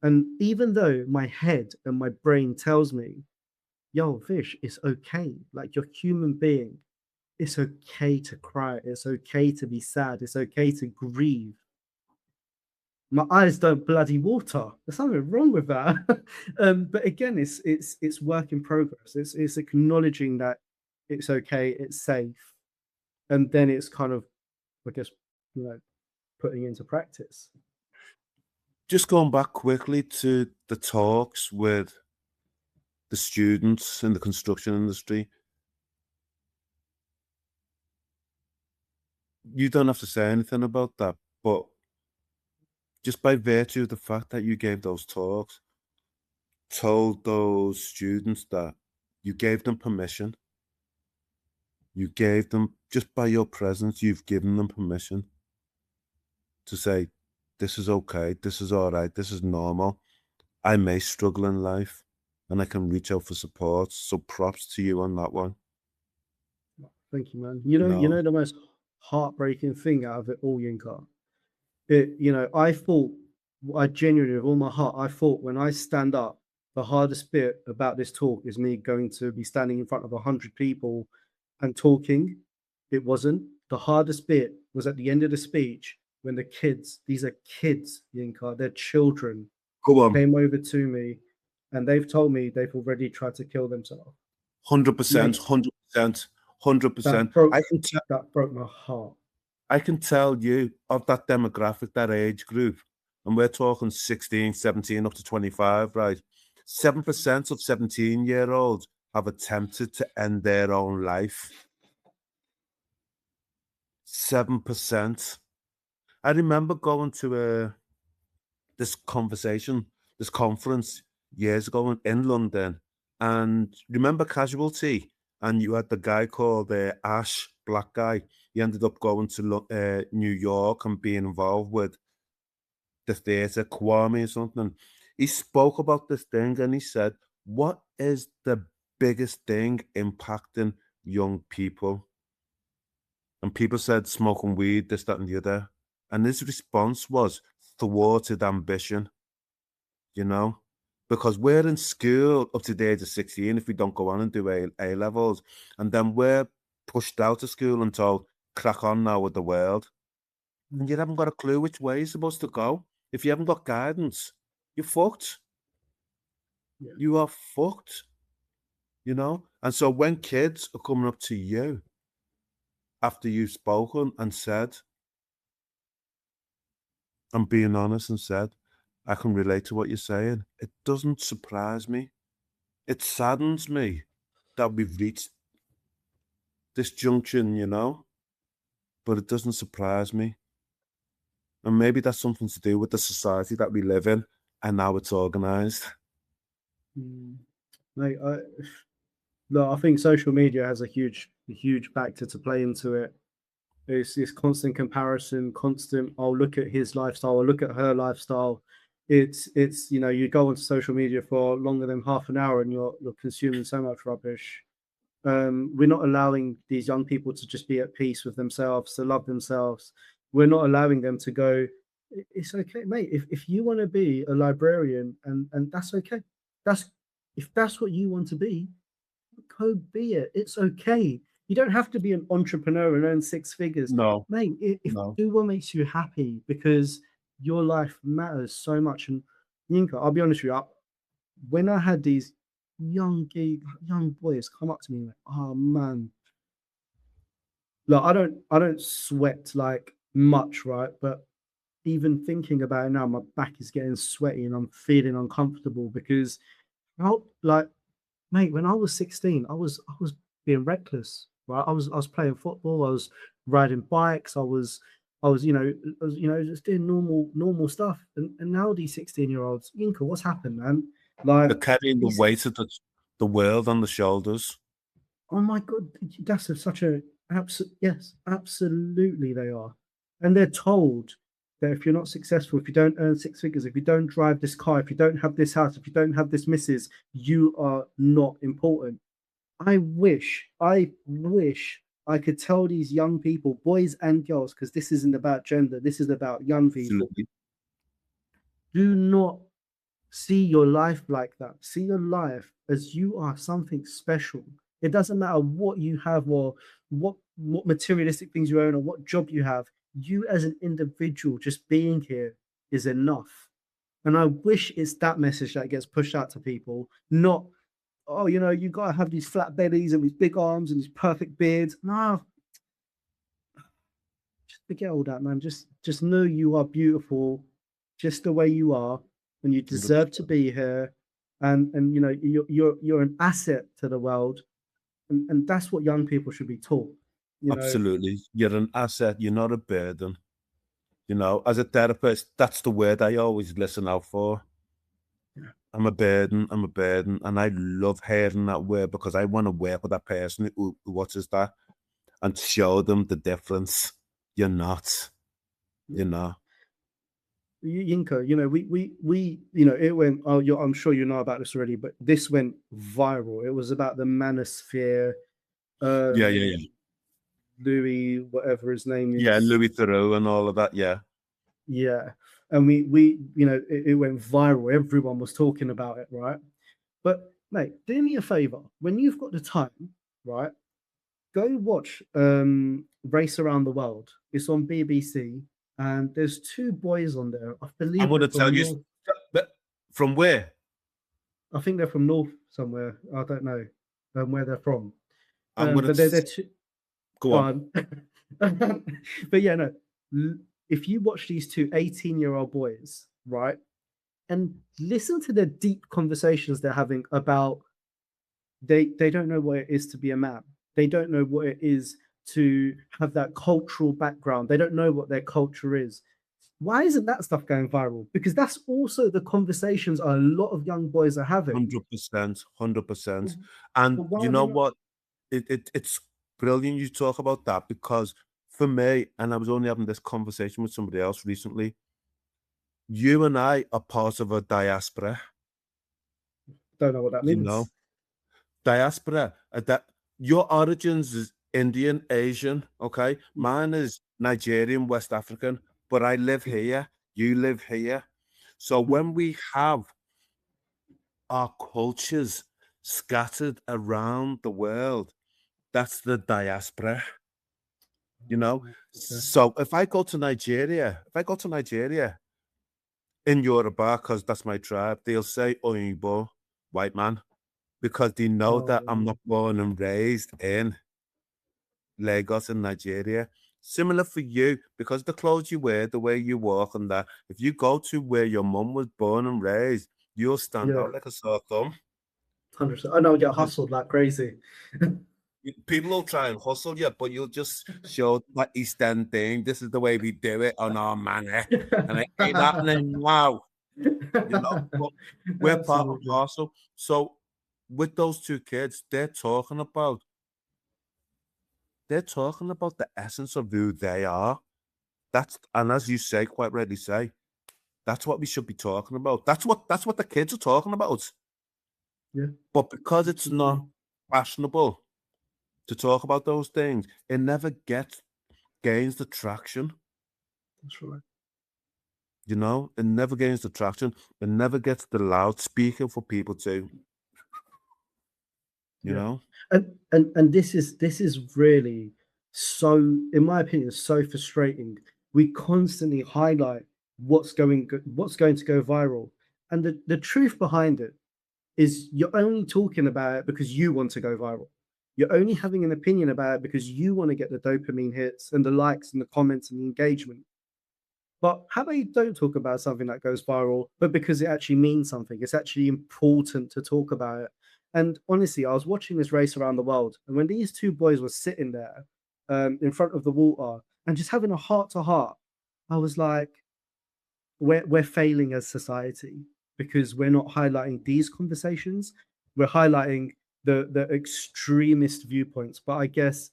And even though my head and my brain tells me, yo, Fish, it's okay. Like, you're a human being. It's okay to cry. It's okay to be sad. It's okay to grieve. My eyes don't bloody water. There's something wrong with that. But again, it's work in progress. It's acknowledging that it's okay, it's safe, and then it's kind of, I guess, putting into practice. Just going back quickly to the talks with the students in the construction industry. You don't have to say anything about that, but just by virtue of the fact that you gave those talks, told those students that you gave them permission. You gave them, just by your presence, you've given them permission to say, this is okay, this is all right, this is normal. I may struggle in life and I can reach out for support. So props to you on that one. Thank you, man. You know the most heartbreaking thing out of it all, Yinka? I genuinely, with all my heart, I thought when I stand up, the hardest bit about this talk is me going to be standing in front of 100 people and talking. It wasn't. The hardest bit was at the end of the speech, when the kids, these are kids, Yinka, they're children, came over to me and they've told me they've already tried to kill themselves. 100%, 100%, 100%. That broke my heart. I can tell you, of that demographic, that age group, and we're talking 16, 17, up to 25, right? 7% of 17-year-olds have attempted to end their own life. 7%. I remember going to this conference years ago in London, and remember Casualty? And you had the guy called Ash, black guy. He ended up going to New York and being involved with the theatre, Kwame or something. He spoke about this thing and he said, what is the biggest thing impacting young people? And people said smoking weed, this, that, and the other. And his response was thwarted ambition, you know? Because we're in school up to the age of 16 if we don't go on and do A levels. And then we're pushed out of school and told, crack on now with the world. And you haven't got a clue which way you're supposed to go. If you haven't got guidance, you're fucked. Yeah. You are fucked, you know? And so when kids are coming up to you after you've spoken and said, and being honest and said, I can relate to what you're saying, it doesn't surprise me. It saddens me that we've reached this junction, you know? But it doesn't surprise me. And maybe that's something to do with the society that we live in and how it's organized. Mate, no, I think social media has a huge factor to play into it. It's this constant comparison, constant, I'll look at his lifestyle, I'll look at her lifestyle. It's you know, you go on social media for longer than half an hour and you're consuming so much rubbish. We're not allowing these young people to just be at peace with themselves, to love themselves. We're not allowing them to go, it's okay, mate. If you want to be a librarian and that's okay. If that's what you want to be, go be it. It's okay. You don't have to be an entrepreneur and earn six figures. No, Mate, if no. do what makes you happy, because your life matters so much. And Yinka, I'll be honest with you, when I had these young boys come up to me like, oh man, look, I don't sweat like much, right? But even thinking about it now, my back is getting sweaty and I'm feeling uncomfortable because how, like, mate, when I was 16, I was being reckless, right? I was playing football, I was riding bikes, just doing normal stuff. And now these 16-year-olds, Yinka, what's happened, man? Like, They're carrying the weight of the world on the shoulders. oh my god, that's such a yes, absolutely they are. And they're told that if you're not successful, if you don't earn six figures, if you don't drive this car, if you don't have this house, if you don't have this missus, you are not important. I wish I could tell these young people, boys and girls, because this isn't about gender, this is about young people. Absolutely. Do not see your life like that. See your life as you are something special. It doesn't matter what you have or what materialistic things you own or what job you have. You as an individual just being here is enough. And I wish it's that message that gets pushed out to people, not, oh, you know, you got to have these flat bellies and these big arms and these perfect beards. No, just forget all that, man. Just know you are beautiful just the way you are and you deserve to be here. And you know, you're an asset to the world. And that's what young people should be taught. You know, Absolutely. You're an asset, you're not a burden. You know, as a therapist, that's the word I always listen out for. I'm a burden, and I love hearing that word because I want to work with that person who watches that and show them the difference. You're not, you know. Yinka, you know, you know, it went. Oh, I'm sure you know about this already, but this went viral. It was about the manosphere. Yeah, yeah, yeah. Louis, whatever his name Yeah, is. Louis Theroux and all of that, yeah. Yeah, and you know, it went viral. Everyone was talking about it, right? But mate, do me a favor when you've got the time, right? Go watch Race Around the World. It's on BBC, and there's two boys on there. I I'm believe going they're to tell from you, North. but from where? I think they're from North somewhere. I don't know where they're from. I'm going But they're to two. go Go on. on. But yeah, no. If you watch these two 18-year-old boys, right? And listen to the deep conversations they're having about they don't know what it is to be a man. They don't know what it is to have that cultural background. They don't know what their culture is. Why isn't that stuff going viral? Because that's also the conversations a lot of young boys are having. 100%, 100%. But And why you are they know not? what? It's brilliant you talk about that because for me, and I was only having this conversation with somebody else recently, you and I are part of a diaspora, Don't know what that you know? means. Diaspora, that your origins is Indian, Asian, okay? Mine is Nigerian, West African, but I live here, you live here. So when we have our cultures scattered around the world, that's the diaspora, you know? Okay. So if I go to Nigeria in Yoruba, because that's my tribe, they'll say Oyinbo, white man, because they know that I'm Oh, not born and raised in Lagos in Nigeria. Similar for you, because the clothes you wear, the way you walk and that, if you go to where your mum was born and raised, you'll stand yeah, out like a sore thumb 100%. I know I get because hustled like crazy. people will try and hustle you, but you'll just show that East End thing. This is the way we do it on our manor. And it ain't happening now, you know. But we're part and Absolutely. parcel. So with those two kids, they're talking about the essence of who they are. And as you say, quite rightly say, that's what we should be talking about. That's what the kids are talking about. Yeah, But because it's absolutely. not fashionable to talk about those things, it never gains the traction. That's right. You know, it never gains the traction. It never gets the loudspeaker for people to, you Yeah. know. And this is really so, in my opinion, so frustrating. We constantly highlight what's going to go viral. And the truth behind it is you're only talking about it because you want to go viral. You're only having an opinion about it because you want to get the dopamine hits and the likes and the comments and the engagement. But how about you don't talk about something that goes viral, but because it actually means something? It's actually important to talk about it. And honestly, I was watching this race around the world, and when these two boys were sitting there in front of the water and just having a heart to heart, I was like, we're failing as society because we're not highlighting these conversations. We're highlighting the extremist viewpoints. But I guess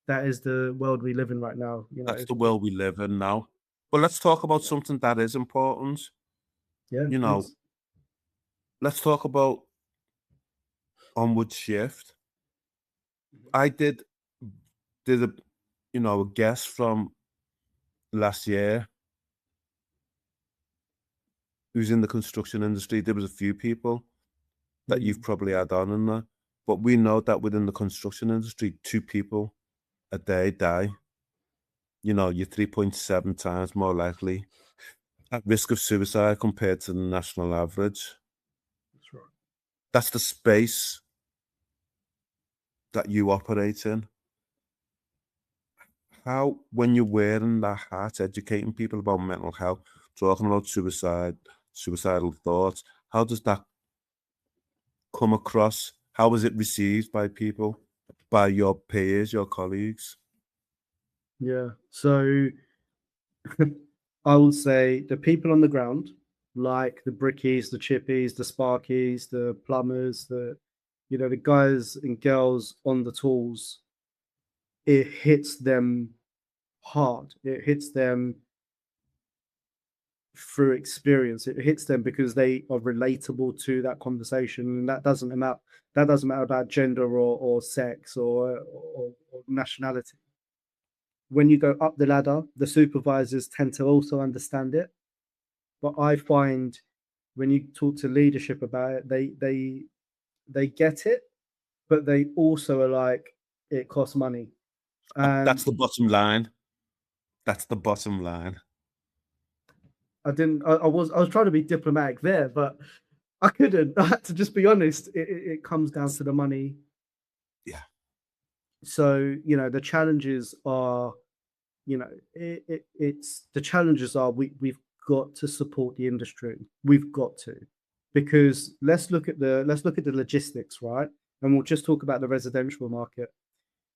that is the world we live in right now. You That's know, the world we live in now. But let's talk about something that is important. yeah, You know, please. let's talk about Onward Shift. I did a guest from last year who's in the construction industry. There was a few people that you've Mm. probably had on in there, but we know that within the construction industry, 2 people a day die. You know, you're 3.7 times more likely at risk of suicide compared to the national average. That's right. That's the space that you operate in. How, when you're wearing that hat, educating people about mental health, talking about suicide, suicidal thoughts, how does that come across? How is it received by people, by your peers, your colleagues? Yeah. So I would say the people on the ground, like the brickies, the chippies, the sparkies, the plumbers, the guys and girls on the tools, it hits them hard. It hits them through experience. It hits them because they are relatable to that conversation. And that doesn't matter about gender or sex or nationality. When you go up the ladder, the supervisors tend to also understand it. But I find when you talk to leadership about it, they get it, but they also are like, it costs money. That's And the bottom line. That's the bottom line. I was trying to be diplomatic there, but I couldn't. I had to just be honest. It comes down It's, to the money. yeah, So, the challenges are, it's the challenges are we've got to support the industry. We've got to, because let's look at the logistics, right? And we'll just talk about the residential market.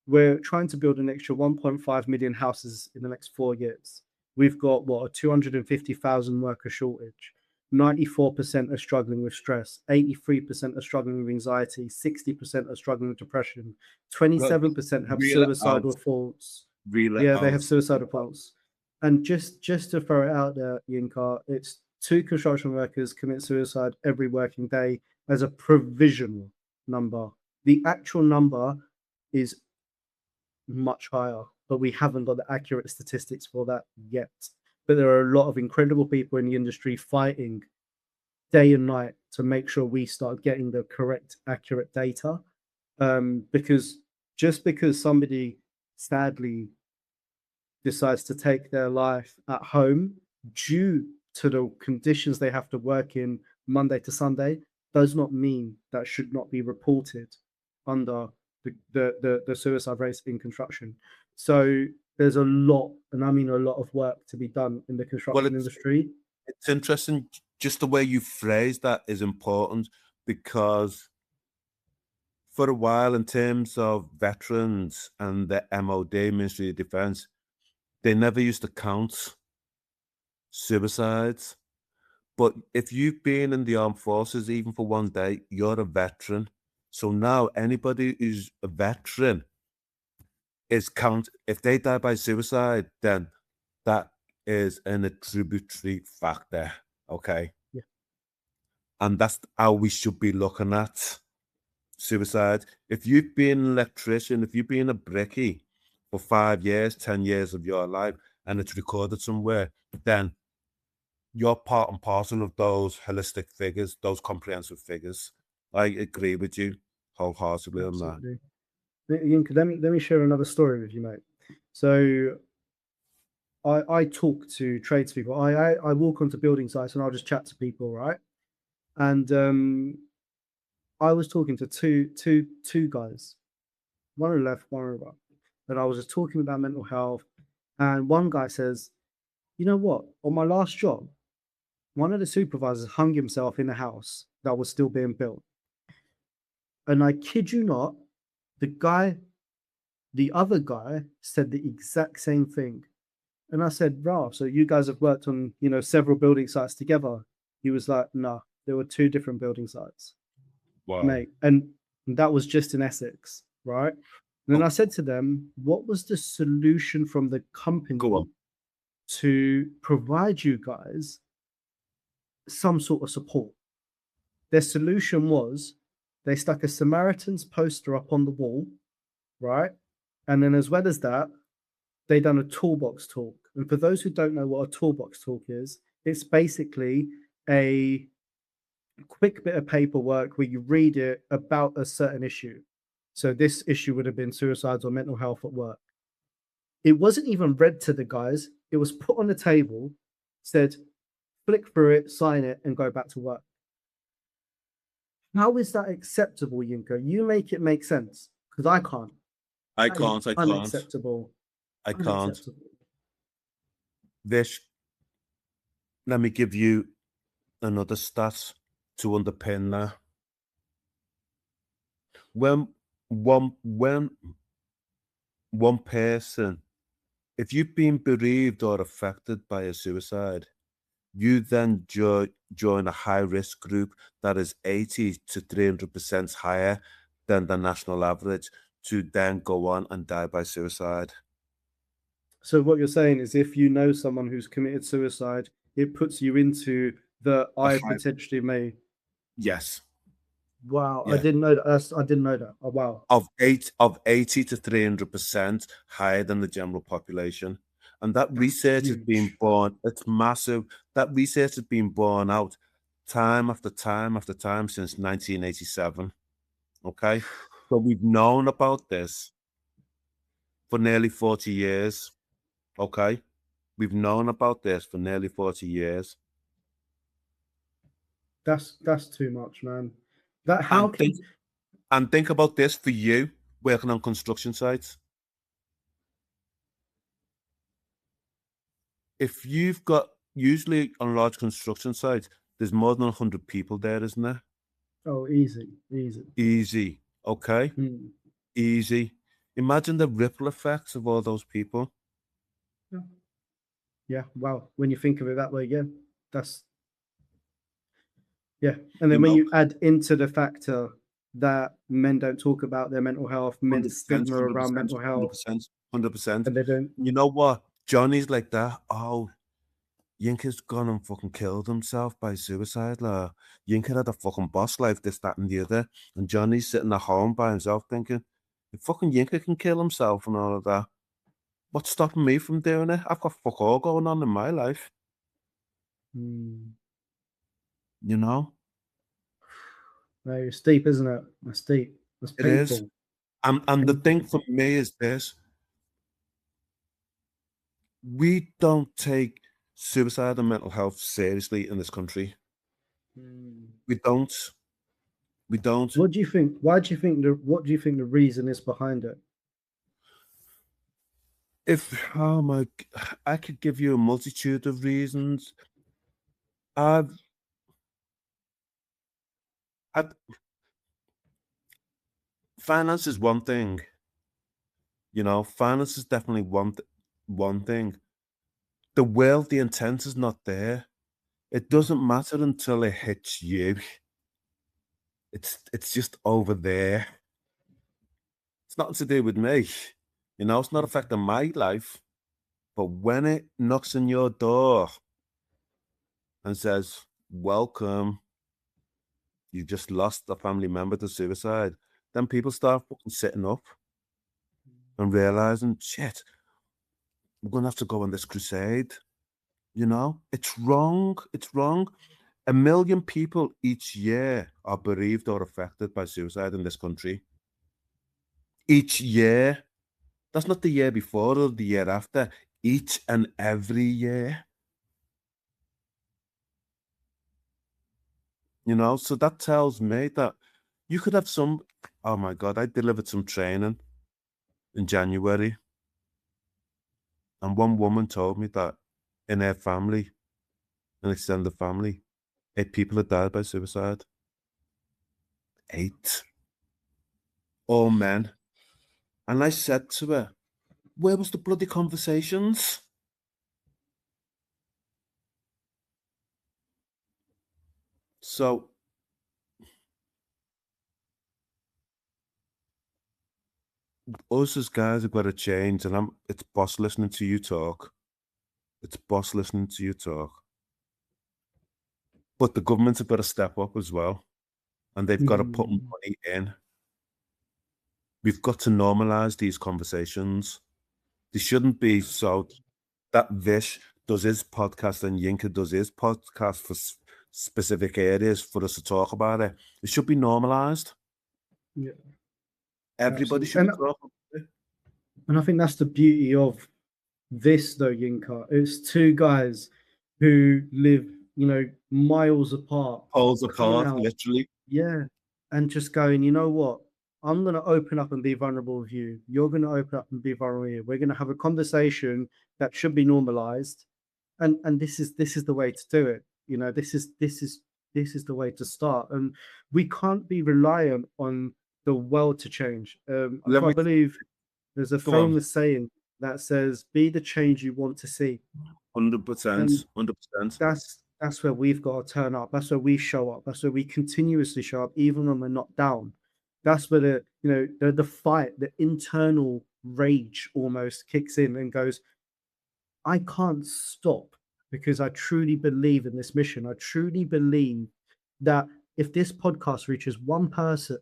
We're trying to build an extra 1.5 million houses in the next 4 years. We've got what, a 250,000 worker shortage. 94% are struggling with stress, 83% are struggling with anxiety, 60% are struggling with depression, 27% have suicidal thoughts. Yeah, they have suicidal thoughts. And just to throw it out there, Yinka, it's 2 construction workers commit suicide every working day as a provisional number. The actual number is much higher, but we haven't got the accurate statistics for that yet. But there are a lot of incredible people in the industry fighting day and night to make sure we start getting the correct, accurate data. Because just because somebody sadly decides to take their life at home due to the conditions they have to work in Monday to Sunday does not mean that should not be reported under the suicide rates in construction. So there's a lot, and I mean a lot of work to be done in the construction industry. It's interesting. Just the way you phrase that is important, because for a while, in terms of veterans and the MOD, Ministry of Defence, they never used to count suicides. But if you've been in the armed forces, even for one day, you're a veteran. So now anybody who's a veteran is count. If they die by suicide, then that is an attributary factor. Okay. Yeah. And that's how we should be looking at suicide. If you've been an electrician, if you've been a brickie for 5 years, 10 years of your life, and it's recorded somewhere, then you're part and parcel of those holistic figures, those comprehensive figures. I agree with you wholeheartedly on that. Yinka, let me share another story with you, mate. So I talk to tradespeople. I walk onto building sites and I'll just chat to people, right? And I was talking to two guys, one on the left, one on the right, and I was just talking about mental health. And one guy says, "You know what? On my last job, one of the supervisors hung himself in a house that was still being built. And I kid you not, the other guy said the exact same thing." And I said, "Rah, so you guys have worked on, several building sites together?" He was like, "Nah, there were 2 different building sites." Wow. Mate. And that was just in Essex, right? And then I said to them, "What was the solution from the company to provide you guys some sort of support?" Their solution was they stuck a Samaritan's poster up on the wall, right? And then as well as that, they done a toolbox talk. And for those who don't know what a toolbox talk is, it's basically a quick bit of paperwork where you read it about a certain issue. So this issue would have been suicides or mental health at work. It wasn't even read to the guys. It was put on the table, said, flick through it, sign it, and go back to work. How is that acceptable, Yinka? You make it make sense, because I can't. I can't. Unacceptable. I can't. Vish, let me give you another stat to underpin that. When one person, if you've been bereaved or affected by a suicide, you then join a high-risk group that is 80 to 300% higher than the national average to then go on and die by suicide. So what you're saying is, if you know someone who's committed suicide, it puts you into I potentially may. Yes. Wow, yeah. I didn't know that. I didn't know that. Oh, wow. Of 80 to 300% higher than the general population. And that research has been borne, it's massive. That research has been borne out time after time after time since 1987. Okay? So we've known about this for nearly 40 years. Okay? We've known about this for nearly 40 years. That's too much, man. And think about this for you working on construction sites. If you've got usually on large construction sites, there's more than 100 people there, isn't there? Oh, easy, easy. Easy. Okay. Mm. Easy. Imagine the ripple effects of all those people. Yeah. Yeah. Wow. When you think of it that way, yeah, that's yeah. And You then when know, you add into the factor that men don't talk about their mental health, men's 100%, stigma around 100%, mental health, 100%, 100%. and they don't. You know what? Johnny's like that. Oh, Yinka's gone and fucking killed himself by suicide. Like, Yinka had a fucking boss life, this, that, and the other. And Johnny's sitting at home by himself thinking, if fucking Yinka can kill himself and all of that, what's stopping me from doing it? I've got fuck all going on in my life, Mm. you know? No, it's deep, isn't it? That's deep. That's It is. painful. And the thing Painful. for me is this: we don't take suicide and mental health seriously in this country. Mm. We don't. We don't. What do you think? Why do you think what do you think the reason is behind it? Oh my, I could give you a multitude of reasons. I've, I've, finance is one thing, finance is definitely one thing. The will, the intent is not there. It doesn't matter until it hits you. It's just over there. It's nothing to do with me. It's not affecting my life. But when it knocks on your door and says, welcome, you just lost a family member to suicide, then people start fucking sitting up and realizing, shit, we're going to have to go on this crusade. It's wrong. It's wrong. 1 million people each year are bereaved or affected by suicide in this country. Each year. That's not the year before or the year after. Each and every year. So that tells me that you could have some. Oh my God, I delivered some training in January, and one woman told me that in her family, an extended family, 8 people had died by suicide. 8. All men. And I said to her, where was the bloody conversations? So us as guys have got to change, and it's boss listening to you talk. It's boss listening to you talk. But the government have got to step up as well, and they've got to put Mm. money in. We've got to normalize these conversations. They shouldn't be so that Vish does his podcast and Yinka does his podcast for specific areas for us to talk about it. It should be normalized. Yeah, Everybody absolutely. should be talking about it. And I think that's the beauty of this, though, Yinka. It's two guys who live, miles apart, Poles coming apart, out, literally. yeah, and just going, you know what? I'm gonna open up and be vulnerable with you. You're gonna open up and be vulnerable with you. We're gonna have a conversation that should be normalized, and this is the way to do it. This is the way to start, and we can't be reliant on the world to change. Let I me believe there's a go on. famous saying that says, "Be the change you want to see," 100%, and 100%. that's where we've got to turn up. That's where we show up. That's where we continuously show up, even when we're not down. That's where the fight, the internal rage almost kicks in and goes, I can't stop because I truly believe in this mission. I truly believe that if this podcast reaches one person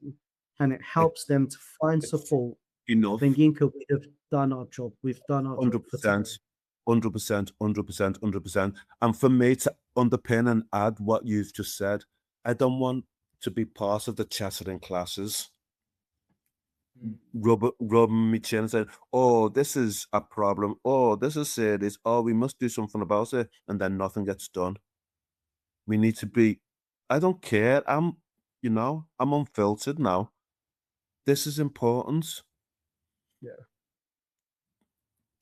and it It, helps them to find it's support, then enough. Yinka, we have done our job. We've done our job for today. 100%, 100%, 100%, 100%. And for me to underpin and add what you've just said, I don't want to be part of the chattering classes, rubbing me chin and saying, oh, this is a problem. Oh, this is serious. Oh, we must do something about it. And then nothing gets done. We need to be, I don't care. I'm unfiltered now. This is important. Yeah.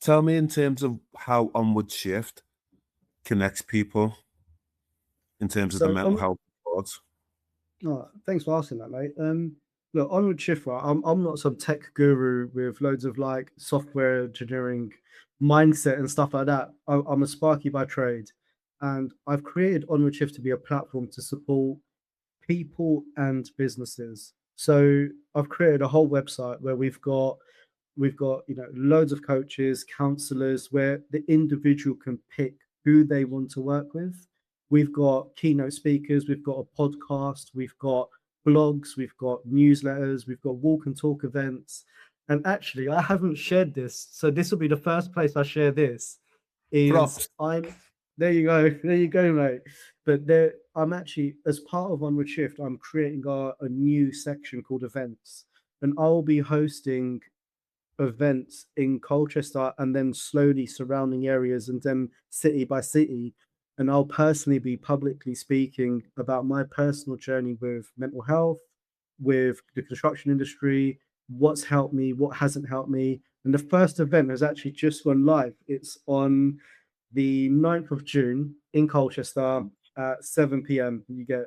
Tell me in terms of how Onward Shift connects people in terms of the So, mental health support? oh, thanks for asking that, mate. Look, Onward Shift, right? I'm not some tech guru with loads of like software engineering mindset and stuff like that. I'm a Sparky by trade, and I've created Onward Shift to be a platform to support people and businesses. So I've created a whole website where we've got loads of coaches, counselors, where the individual can pick who they want to work with. We've got keynote speakers, we've got a podcast, we've got blogs, we've got newsletters, we've got walk and talk events. And actually, I haven't shared this, so this will be the first place I share this. Is Props. I'm there you go, mate. But there, I'm actually, as part of Onward Shift, I'm creating a new section called events, and I'll be hosting events in Colchester and then slowly surrounding areas and then city by city. And I'll personally be publicly speaking about my personal journey with mental health, with the construction industry, what's helped me, what hasn't helped me. And the first event has actually just gone live. It's on the 9th of June in Colchester at 7 p.m. You get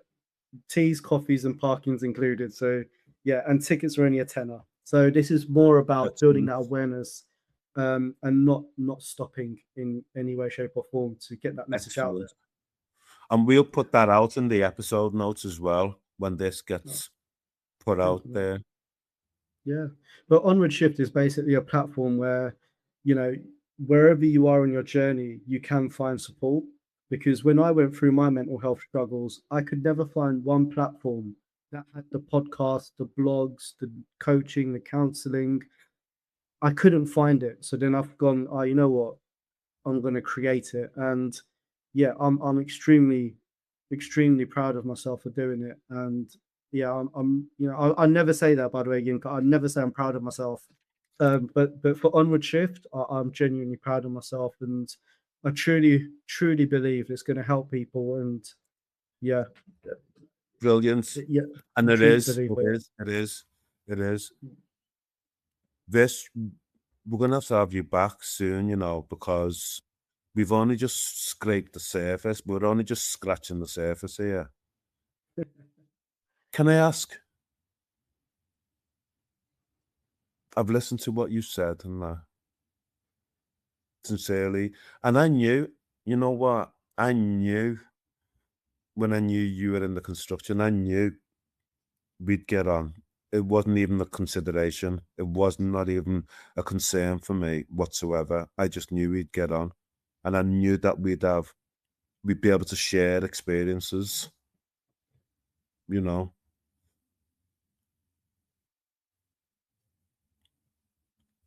teas, coffees, and parking's included. So yeah, and tickets are only a tenner. So this is more about building Excellent. that awareness, and not stopping in any way, shape, or form to get that message out Excellent. And we'll put that out in the episode notes as well when this there. gets put Thank out you, mate. there. Yeah, but Onward Shift is basically a platform where, you know, wherever you are on your journey, you can find support. Because when I went through my mental health struggles, I could never find one platform that had the podcast, the blogs, the coaching, the counseling. I couldn't find it. So then I've gone, oh, you know what? I'm going to create it. And yeah, I'm extremely proud of myself for doing it. And yeah, I'm I never say that, by the way, Yinka. I never say I'm proud of myself. But for Onward Shift, I'm genuinely proud of myself, and I truly believe it's going to help people. And yeah, Brilliant. yeah, And I it truly is, believe it it. is, it is, it is. This, we're going to have you back soon, because we've only just scraped the surface. We're only just scratching the surface here. Can I ask? I've listened to what you said and sincerely, and I knew, you know what? I knew when I knew you were in the construction, I knew we'd get on. It wasn't even a consideration. It was not even a concern for me whatsoever. I just knew we'd get on, and I knew that we'd be able to share experiences. You know,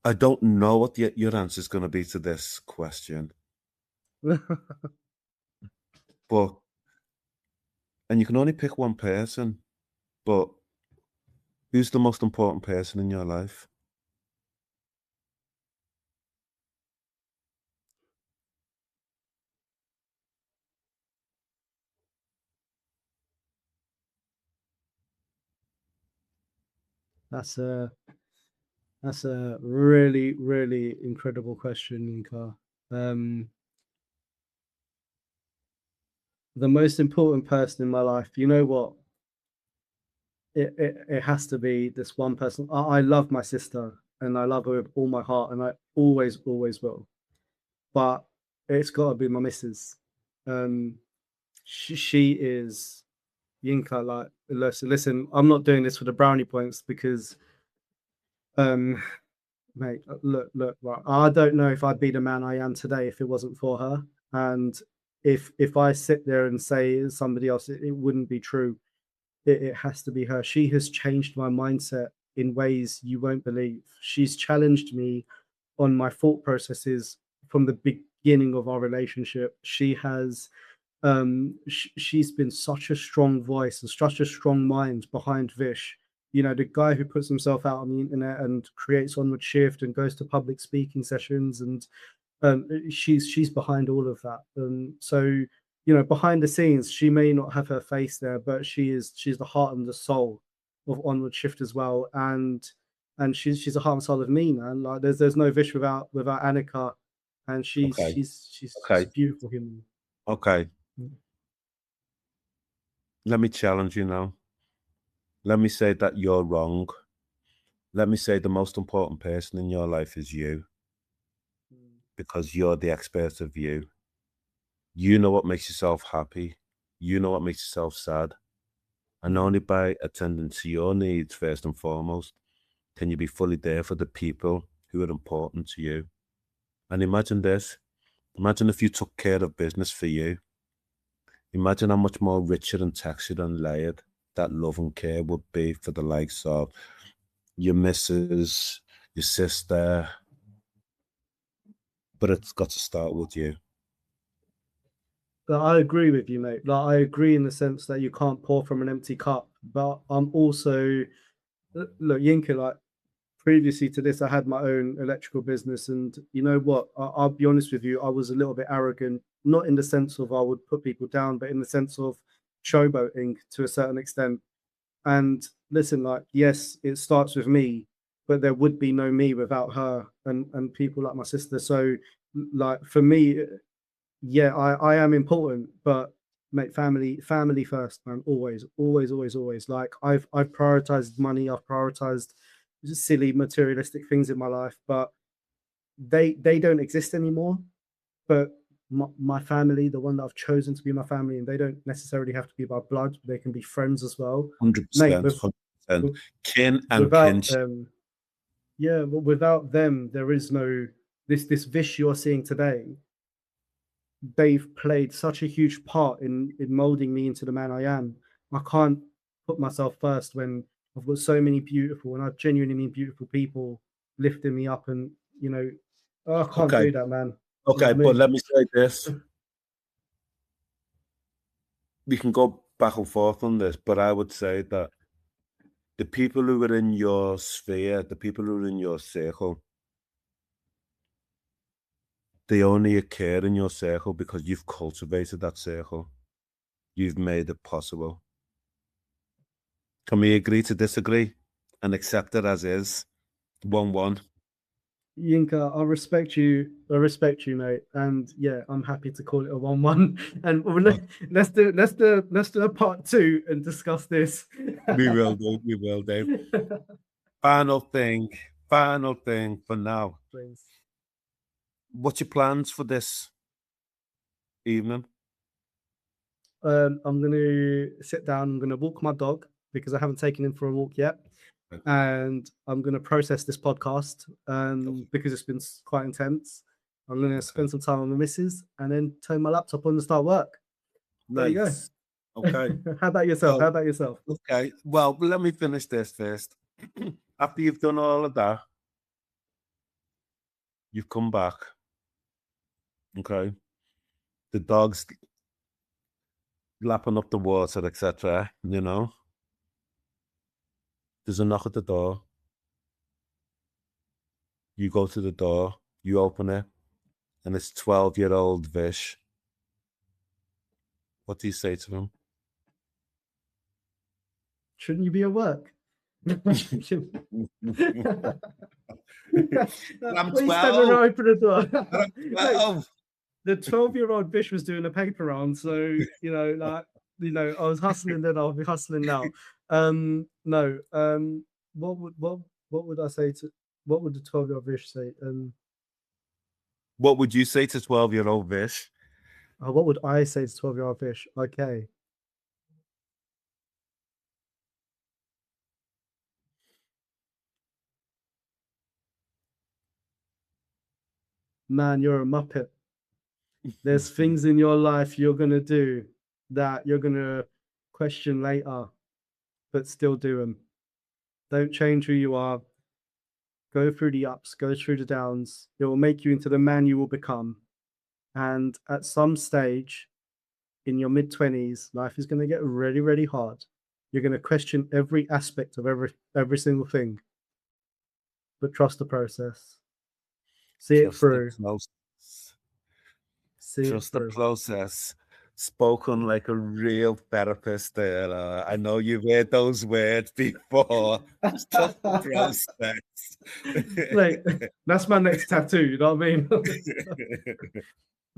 I don't know what your answer is going to be to this question, but and you can only pick one person, but who's the most important person in your life? That's a that's a really incredible question, Yinka. Um, the most important person in my life, you know what? It has to be this one person. I love my sister and I love her with all my heart, and I always will. But it's got to be my missus. Um, she is Yinka. Like, listen, I'm not doing this for the brownie points because, um, mate, look, right. I don't know if I'd be the man I am today if it wasn't for her. And if I sit there and say somebody else, it wouldn't be true. It has to be her. She has changed my mindset in ways you won't believe. She's challenged me on my thought processes from the beginning of our relationship. She's been such a strong voice and such a strong mind behind Vish. You know, the guy who puts himself out on the internet and creates Onward Shift and goes to public speaking sessions, and she's behind all of that. So, you know, behind the scenes, she may not have her face there, but she's the heart and the soul of Onward Shift as well. And she's a heart and soul of me, man. Like there's no Vish without Annika, and she's Okay, she's she's she's okay. a beautiful human. Okay. Let me challenge you now. Let me say that you're wrong. Let me say the most important person in your life is you, because you're the expert of you. You know what makes yourself happy. You know what makes yourself sad. And only by attending to your needs first and foremost can you be fully there for the people who are important to you. And imagine this. Imagine if you took care of business for you. Imagine how much more richer and textured and layered that love and care would be for the likes of your missus, your sister. But it's got to start with you. I agree with you, mate. Like, I agree in the sense that you can't pour from an empty cup. But I'm also, look, Yinka, like, previously to this, I had my own electrical business, and you know what? I'll be honest with you, I was a little bit arrogant, not in the sense of I would put people down, but in the sense of showboating to a certain extent. And listen, like, yes, it starts with me, but there would be no me without her and people like my sister. So, like, for me, yeah, I am important, but mate, family first, man. Always, always, always, always. Like, I've prioritized money, I've prioritized silly materialistic things in my life, but they don't exist anymore. But my family, the one that I've chosen to be my family, and they don't necessarily have to be by blood, they can be friends as well. 100%, Mate, 100%. Kin and without kinship. them, yeah, well, without them, there is no this Vish you're seeing today. They've played such a huge part in molding me into the man I am. I can't put myself first when I've got so many beautiful, and I genuinely mean beautiful people lifting me up, and you know, I can't Okay. do that, man. You know Okay, what I but mean? let me say this. We can go back and forth on this, but I would say that the people who are in your sphere, the people who are in your circle, they only occur in your circle because you've cultivated that circle. You've made it possible. Can we agree to disagree and accept it as is? 1-1. Yinka, I respect you, mate. And yeah, I'm happy to call it a 1-1. And let's do a part two and discuss this. We will do. We will do. Final thing for now. Please. What's your plans for this evening? I'm gonna sit down, I'm gonna walk my dog because I haven't taken him for a walk yet. And I'm gonna process this podcast because it's been quite intense. I'm gonna spend some time on the missus and then turn my laptop on and start work. There you go. Nice. Okay. How about yourself? Well, How about yourself? okay. Well, let me finish this first. After you've done all of that, you've come back. Okay. The dog's lapping up the water, etc. You know, there's a knock at the door. You go to the door, you open it, and it's 12-year-old Vish. What do you say to him? Shouldn't you be at work? I'm What are you standing 12. around open the door? I'm 12. The 12-year-old Bish was doing a paper round, so I was hustling then, I'll be hustling now. No, what would I say to what would the 12-year-old Bish say? What would you say to 12-year-old Vish? What would I say to 12-year-old Bish? Okay. Man, you're a muppet. There's things in your life you're gonna do that you're gonna question later, but still do them. Don't change who you are. Go through the ups, go through the downs. It will make you into the man you will become. And at some stage in your mid-20s, life is going to get really, really hard. You're going to question every aspect of every single thing. But trust the process. See it through. Trust the process. Spoken like a real therapist there. I know you've heard those words before. Trust the process. Like, that's my next tattoo, you know what I mean?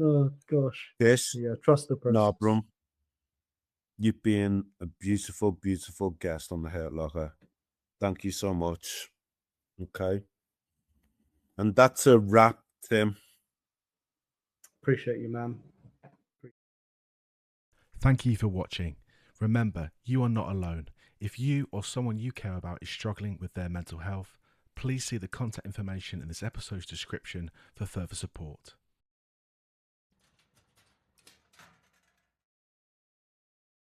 Oh gosh. This, Yeah, trust the process. Narbheram, you've been a beautiful, beautiful guest on the Hurt Locker. Thank you so much. Okay. And that's a wrap, Tim. Appreciate you, man. Thank you for watching. Remember, you are not alone. If you or someone you care about is struggling with their mental health, please see the contact information in this episode's description for further support.